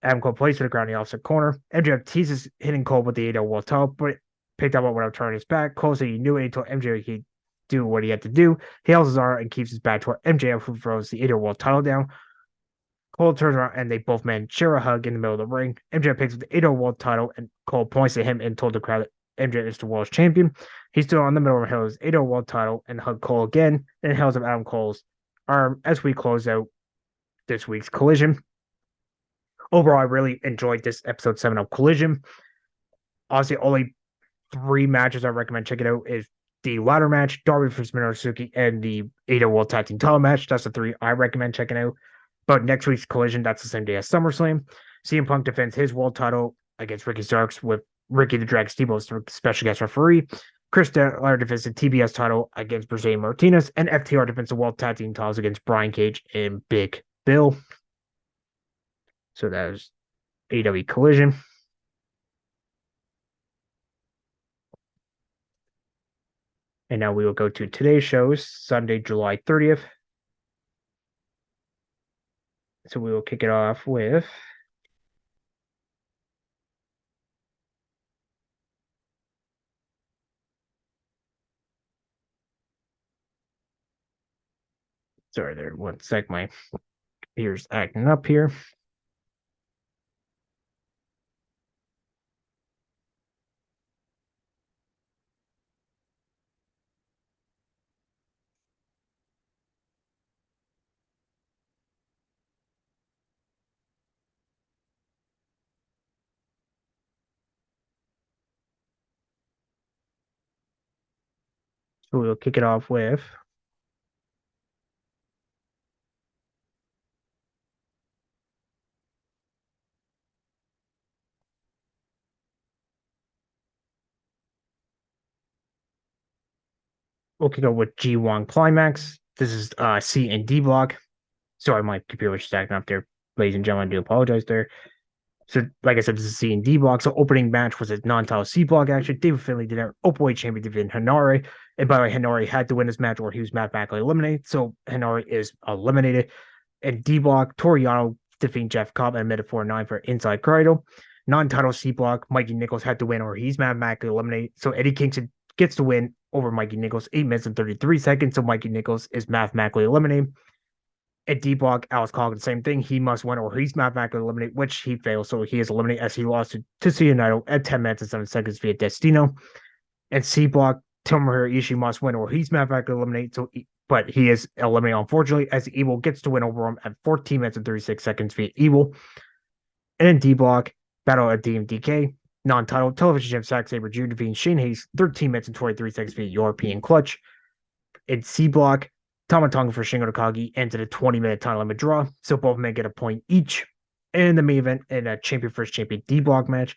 Adam Cole plays to the ground in the opposite corner. MJF teases hitting Cole with the AOL World title, but picked up without turning his back. Cole said he knew it. He told MJF he'd do what he had to do. He holds his arm and keeps his back toward MJF, who throws the AOL World title down. Cole turns around and they both men share a hug in the middle of the ring. MJF picks up the AOL World title and Cole points at him and told the crowd that MJF is the world's champion. He stood on the middle of his AOL World title and hugged Cole again and held up Adam Cole's arm as we close out this week's Collision. Overall, I really enjoyed this episode 7 of Collision. Honestly, only 3 matches I recommend checking out is the ladder match, Darby vs. Minoru Suzuki, and the AOL World Tag Team title match. That's the 3 I recommend checking out. But next week's Collision, that's the same day as SummerSlam. CM Punk defends his world title against Ricky Starks with Ricky the Dragon Steamboat as the special guest referee. Chris Statler defends the TBS title against Brazilian Martinez, and FTR defends the World Tag Team titles against Brian Cage and Big Bill. So that was AEW Collision. And now we will go to today's shows, Sunday, July 30th. So we will kick it off with sorry there, one sec, my computer's acting up here. So we'll kick it off with G1 Climax. This is C and D block. Sorry, my computer was stacking up there, ladies and gentlemen. I do apologize there. So, like I said, this is C and D block. So, opening match was a non-title C block action. David Finlay did our openweight champion defeated Henare. And by the way, Henare had to win this match or he was mathematically eliminated. So, Henare is eliminated. And D block, Toru Yano defeating Jeff Cobb at a minute 4-9 for Inside Cradle. Non-title C block, Mikey Nichols had to win or he's mathematically eliminated. So, Eddie Kingston gets to win over Mikey Nichols, 8 minutes and 33 seconds. So, Mikey Nichols is mathematically eliminated. At D block, Alex Coughlin, the same thing. He must win or he's mathematically eliminated, which he fails. So he is eliminated as he lost to Tetsuya Naito at 10 minutes and 7 seconds via Destino. And C block, Tomohiro Ishii must win or he's mathematically eliminated. But he is eliminated, unfortunately, as Evil gets to win over him at 14 minutes and 36 seconds via Evil. And in D block, Battle at DMDK, non-title, television champ Zack Sabre Jr. defeating Shane Hayes, 13 minutes and 23 seconds via European Clutch. In C block, Tama Tonga for Shingo Takagi entered a 20-minute time limit draw, so both men get a point each. And the main event in a champion versus champion D block match,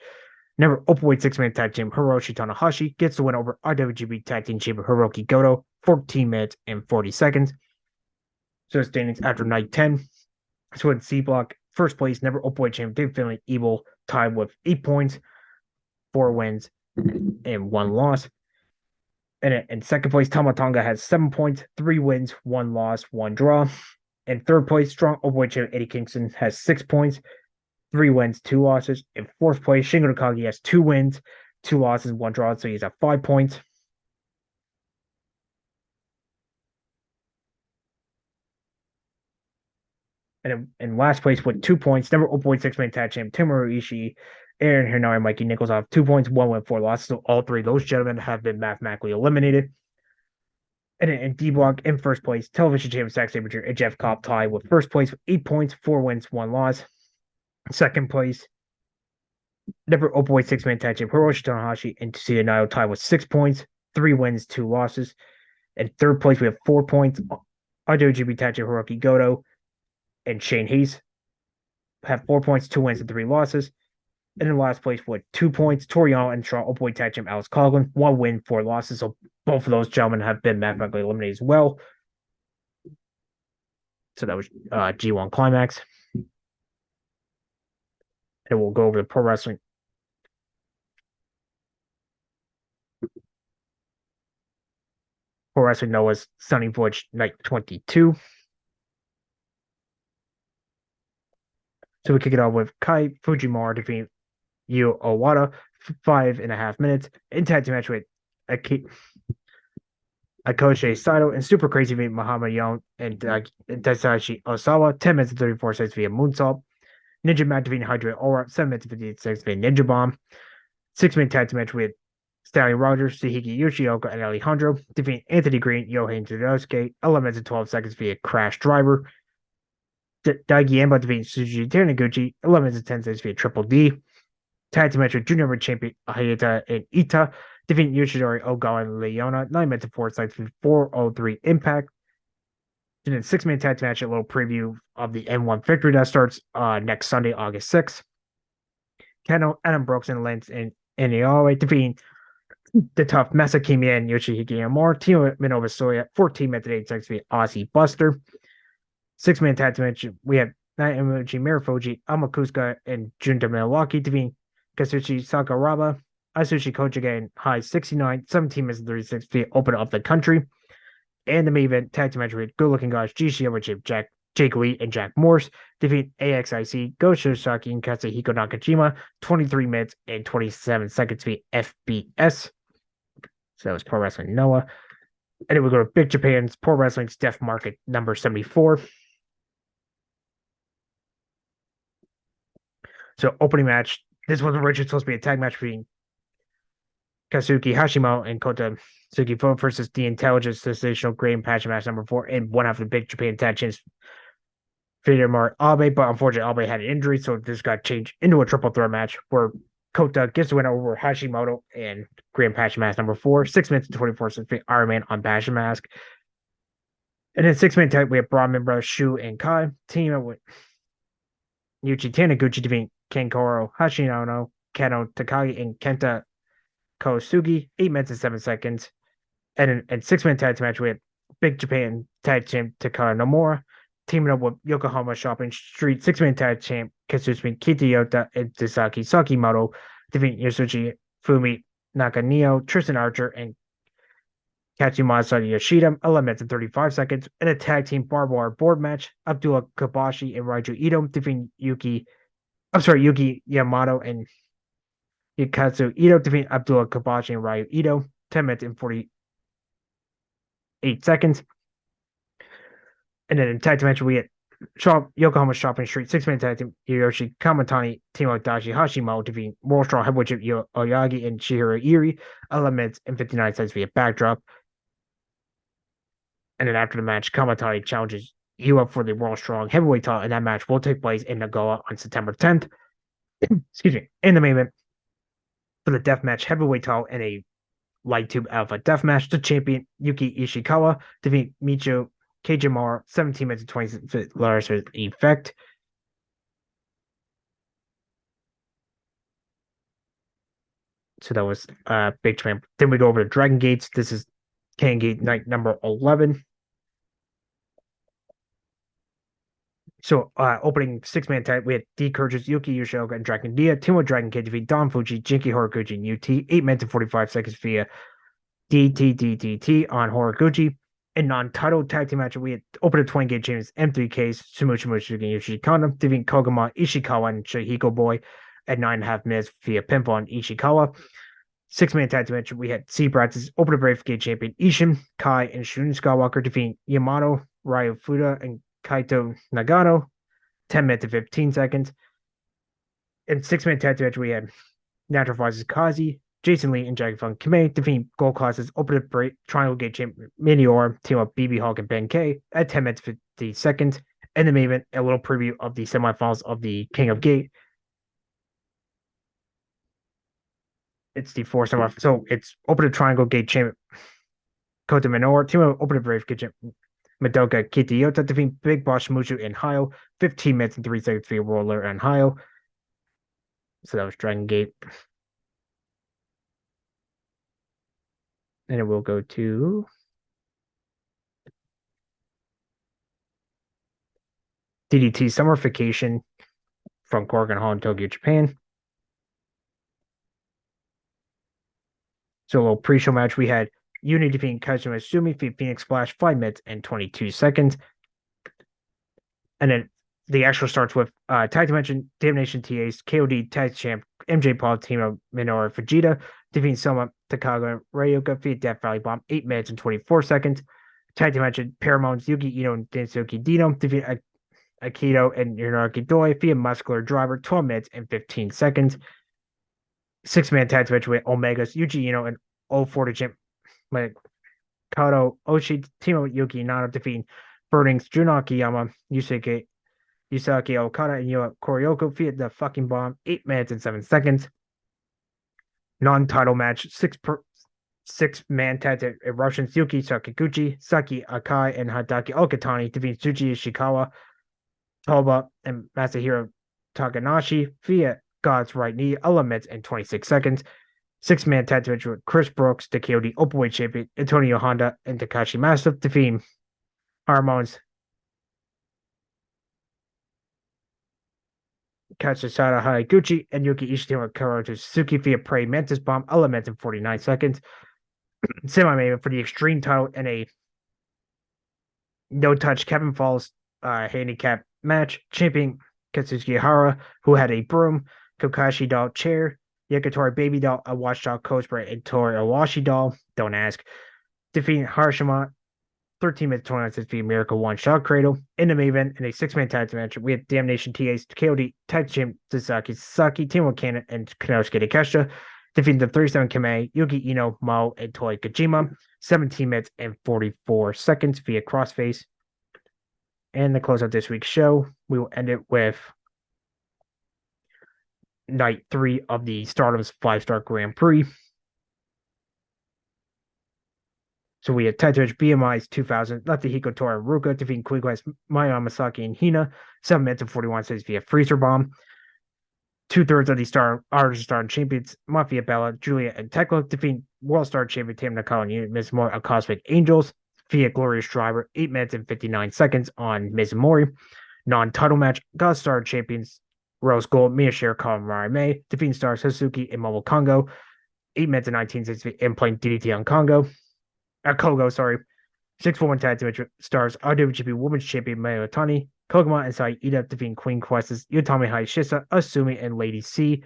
Never openweight six-man tag team Hiroshi Tanahashi gets the win over IWGP Tag Team Champion Hiroki Goto, 14 minutes and 40 seconds. So standings after night 10. So in C block, first place, never openweight champion Dave Finlay Evil tied with 8 points, 4 wins, and 1 loss. And in second place, Tama Tonga has 7 points, 3 wins, 1 loss, 1 draw. In third place, strong openweight champion Eddie Kingston has 6 points, 3 wins, 2 losses. In fourth place, Shingo Takagi has 2 wins, 2 losses, 1 draw, so he's at 5 points. And in last place with 2 points, number openweight six-man tag champ Tomohiro Ishii, Aaron Henare, and Mikey Nichols have 2 points, 1 win, 4 losses. So all 3 of those gentlemen have been mathematically eliminated. And in D block, in first place, television champion Zack Sabre and Jeff Cobb tie with first place with 8 points, 4 wins, 1 loss. Second place, number openweight six-man tag champ Hiroshi Tanahashi and Tetsuya Naito tie with 6 points, 3 wins, 2 losses. In third place, we have 4 points. IWGP tag champ Hiroki Goto and Shane Hayes have 4 points, 2 wins, and 3 losses. And in last place with 2 points, Toriano and Shaw openweight tag champ Alex Coughlin, 1 win, 4 losses. So both of those gentlemen have been mathematically eliminated as well. So that was G1 Climax. And we'll go over the Pro Wrestling Noah's Sunny Voyage Night 22. So we kick it off with Kai Fujimura defeating Yu Owada, 5.5 minutes. In tag team match with Akoshi Saito and Super Crazy v Muhammad Young and Taisashi Osawa, 10 minutes and 34 seconds via moonsault. Ninja Matt defeating Hydra Aura, 7 minutes and 58 seconds via Ninja Bomb. 6-minute tag team match with Stallion Rogers, Suzuki Yoshioka, and Alejandro defeating Anthony Green, Yohei Tsunosuke, 11 minutes and 12 seconds via Crash Driver. Daigi Emba defeating Tsuji Taniguchi, 11 minutes and 10 seconds via Triple D. Tag team match with Junior Champion Hayata and Ita defeating Yoshidori Ogawa and Leona, 9 minutes and 4 seconds via 403 Impact. And then 6-minute tag team match, a little preview of the N1 victory that starts next Sunday, August 6th. Keno, Adam Brooks, and Lance and Inoue defeating the tough Masakimi and Yoshihiko Yamura. Timo Minobu Soya, 14 minutes and 8 seconds via Aussie Buster. 6-man tag team match, we have Naomichi Marufuji, Amakusuka, and Junta Milwaukee defeating Kazuchi Sakuraba, Asushi Kochige, and High 69, 17 minutes and 36 via Open Up the Country. And the main event tag team match with Good Looking Guys, GCW Jake Lee and Jack Morse defeat AXIC, Go Shosaki, and Katsuhiko Nakajima, 23 minutes and 27 seconds via FBS. So that was Pro Wrestling Noah. And then we go to Big Japan's Pro Wrestling's Death Market number 74. So opening match, this was originally supposed to be a tag match between Kazuki Hashimoto and Kota Tsugifo versus the Intelligence Sensational Great Passion match number 4 and one half of the Big Japan Tag Champs Fedor Abe, but unfortunately Abe had an injury, so this got changed into a triple threat match where Kota gets the win over Hashimoto and Grand Passion Mask number 4, 6 minutes and 24 seconds Iron Man on Passion Mask. And then 6-man tag, we have Brahman Brothers Shu and Kai team up with Yuji Taniguchi defeating Kenkoro Hashimoto, Keno Takagi, and Kenta Kosugi, 8 minutes and 7 seconds. And 6-man tag match, we have Big Japan Tag Champ Takara Nomura teaming up with Yokohama Shopping Street 6-man tag champ Katsumi Kitayota and Tasaki Sakimoto defeating Yosuchi Fumi Nakanio, Tristan Archer, and Katsumasa Yoshida, 11 minutes and 35 seconds. And a tag team barbed wire board match, Abdullah Kobashi and Raiju Ito defeating Yuki Yamato and Yukatsu Ito defeating Abdullah Kobashi and Ryu Ito, 10 minutes and 48 seconds. And then in tag team match, we get Yokohama Shopping Street 6-man tag team Hiroshi Kamatani, Timo Dashi Hashimoto defeating World Strong Heavyweight Champion Oyagi and Chihiro Iri, 11 minutes and 59 seconds via backdrop. And then after the match, Kamatani challenges you up for the World Strong Heavyweight title, and that match will take place in Nagoya on September 10th. Excuse me. In the main event for the deathmatch heavyweight title in a light tube alpha deathmatch, the champion Yuki Ishikawa defeat Michio Kajimura, 17 minutes and 20 dollars for effect. So that was Big Champ. Then we go over to Dragon Gates. This is King Gate night number 11. So opening 6-man tag, we had D Courageous, Yuki Yoshioka, and Dragon Dia. Team with Dragon Kid defeat Don Fuji, Jinky Horiguchi, and UT. 8 minutes and 45 seconds via DTDTT on Horiguchi. In non-title tag team match, we had opening 20-gate champions M3Ks, Sumo Shimoshi, and Yoshi Kanda, defeating Kogama, Ishikawa, and Shihiko Boy at 9.5 minutes via pinfall on Ishikawa. 6-man tag team match, we had C Practice, opening Brave Gate champion Ishin, Kai, and Shun Skywalker, defeating Yamato, Ryo Fuda, and Kaito Nagano, 10 minutes and 15 seconds. In 6-man tag team match, we had Natural Forces Kazi, Jason Lee, and Dragon Funk Kime defeating Gold Classes, open up Triangle Gate champion Minior, team up BB Hawk and Ben K at 10 minutes 50 seconds. And the main event, a little preview of the semifinals of the King of Gate. It's the 4 semifinals. So it's open up Triangle Gate champion Kota Minoru, team up open up Brave Gate champion Madoka Kitayota defeating Big Boss Mushu and Hayo, 15 minutes and 3 seconds via Roller and Hayo. So that was Dragon Gate. And it will go to DDT Summerification from Korakuen Hall in Tokyo, Japan. So a little pre-show match. We had Uni defeating Kazuma Sumi via Phoenix Splash, 5 minutes and 22 seconds. And then the actual starts with tag team match, Damnation TA's KOD tag champ MJ Paul, team of Minoru Fujita defeating Soma Takagi and Ryoka via Death Valley Bomb, 8 minutes and 24 seconds. Tag team match, Paramount's Yuki Ino and Daisuke Dino defeating Akito and Yonaki Doi via Muscular Driver, 12 minutes and 15 seconds. 6-man tag team match with Omega's Yuji Ino and 040 champ Kato Oshi, team of Yuki Nano defeating Burnings Jun Akiyama, Yusaki Okada, and Yoa Koryoko via the fucking bomb, 8 minutes and 7 seconds. Non-title match, 6-man tag team Russians Yuki Sakaguchi, Saki Akai, and Hideki Okatani defeating Tsuji Ishikawa, Toba, and Masahiro Takanashi via God's right knee, 11 minutes and 26 seconds. 6-man tag team with Chris Brooks, the KOD Openweight champion, Antonio Honda, and Takashi Masato defeating Hormones, Katsusada Haraguchi, and Yuki Ishii Karoto Suzuki via Prey Mantis Bomb, 11 minutes and 49 seconds. Semi-main event for the Extreme title and a no-touch Kevin Falls handicap match, champion Katsuki Hara, who had a broom, Kokashi doll chair, Yakitori baby doll, a watchdog cosplay, and Tori Awashi doll, don't ask, defeating Harashima, 13 minutes 29 seconds via Miracle One Shot Cradle. In the main event, in a 6-man tag team match, we had Damnation TA's KOD tag champ Sasaki, Team Cannon, and Kanosuke Takeshita defeating the 37 Kame, Yuki Ino, Mao, and Toi Kojima, 17 minutes and 44 seconds via Crossface. And to close out this week's show, we will end it with night 3 of the Stardom's 5-star Grand Prix. So we had Taitosh BMI's 2000, Hiko Tora Ruka defeating Queen Quest, Maya Masaki, and Hina, 7 minutes and 41 seconds via Freezer Bomb. 2/3 of the Star champions, Mafia Bella, Julia, and Tekla defeating World Star champion Tam Nakao and Mizumori of Cosmic Angels via Glorious Driver, 8 minutes and 59 seconds on Mizumori. Non-title match, God Star champions Rose Gold, Miyashiro Kawamari May defeating Star Suzuki and Mobile Congo, 8 minutes and 19 seconds and playing DDT on Kogo. 6-4-1 tag team stars IWGP Women's Champion Mayu Otani, Koguma and Saida defeating Queen Quest's Utami Hayashisa, Asumi, and Lady C.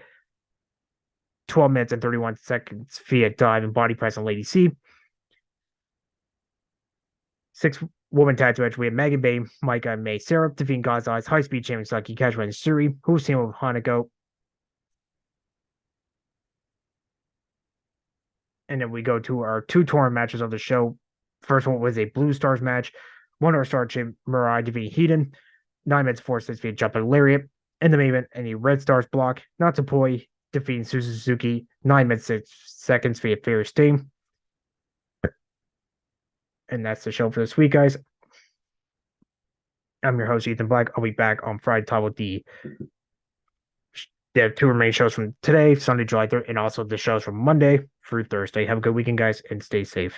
12 minutes and 31 seconds via dive and body press on Lady C. 6-woman tag team match, we have Megan Bay, Micah, and May Sarah defeating God's Eyes, High Speed Champion Saki Kashima and Suri, who's team with Hanako. And then we go to our 2 tournament matches of the show. First one was a Blue Stars match. 1 Star champ Mirai defeating Hedon, 9 minutes 4 seconds via Jumping Lariat. In the main event, and a Red Stars block, Natsupoi defeating Suzuki, 9 minutes 6 seconds via Fierce Team. And that's the show for this week, guys. I'm your host, Ethan Black. I'll be back on Friday to talk with the they have two remaining shows from today, Sunday, July 3rd, and also the shows from Monday through Thursday. Have a good weekend, guys, and stay safe.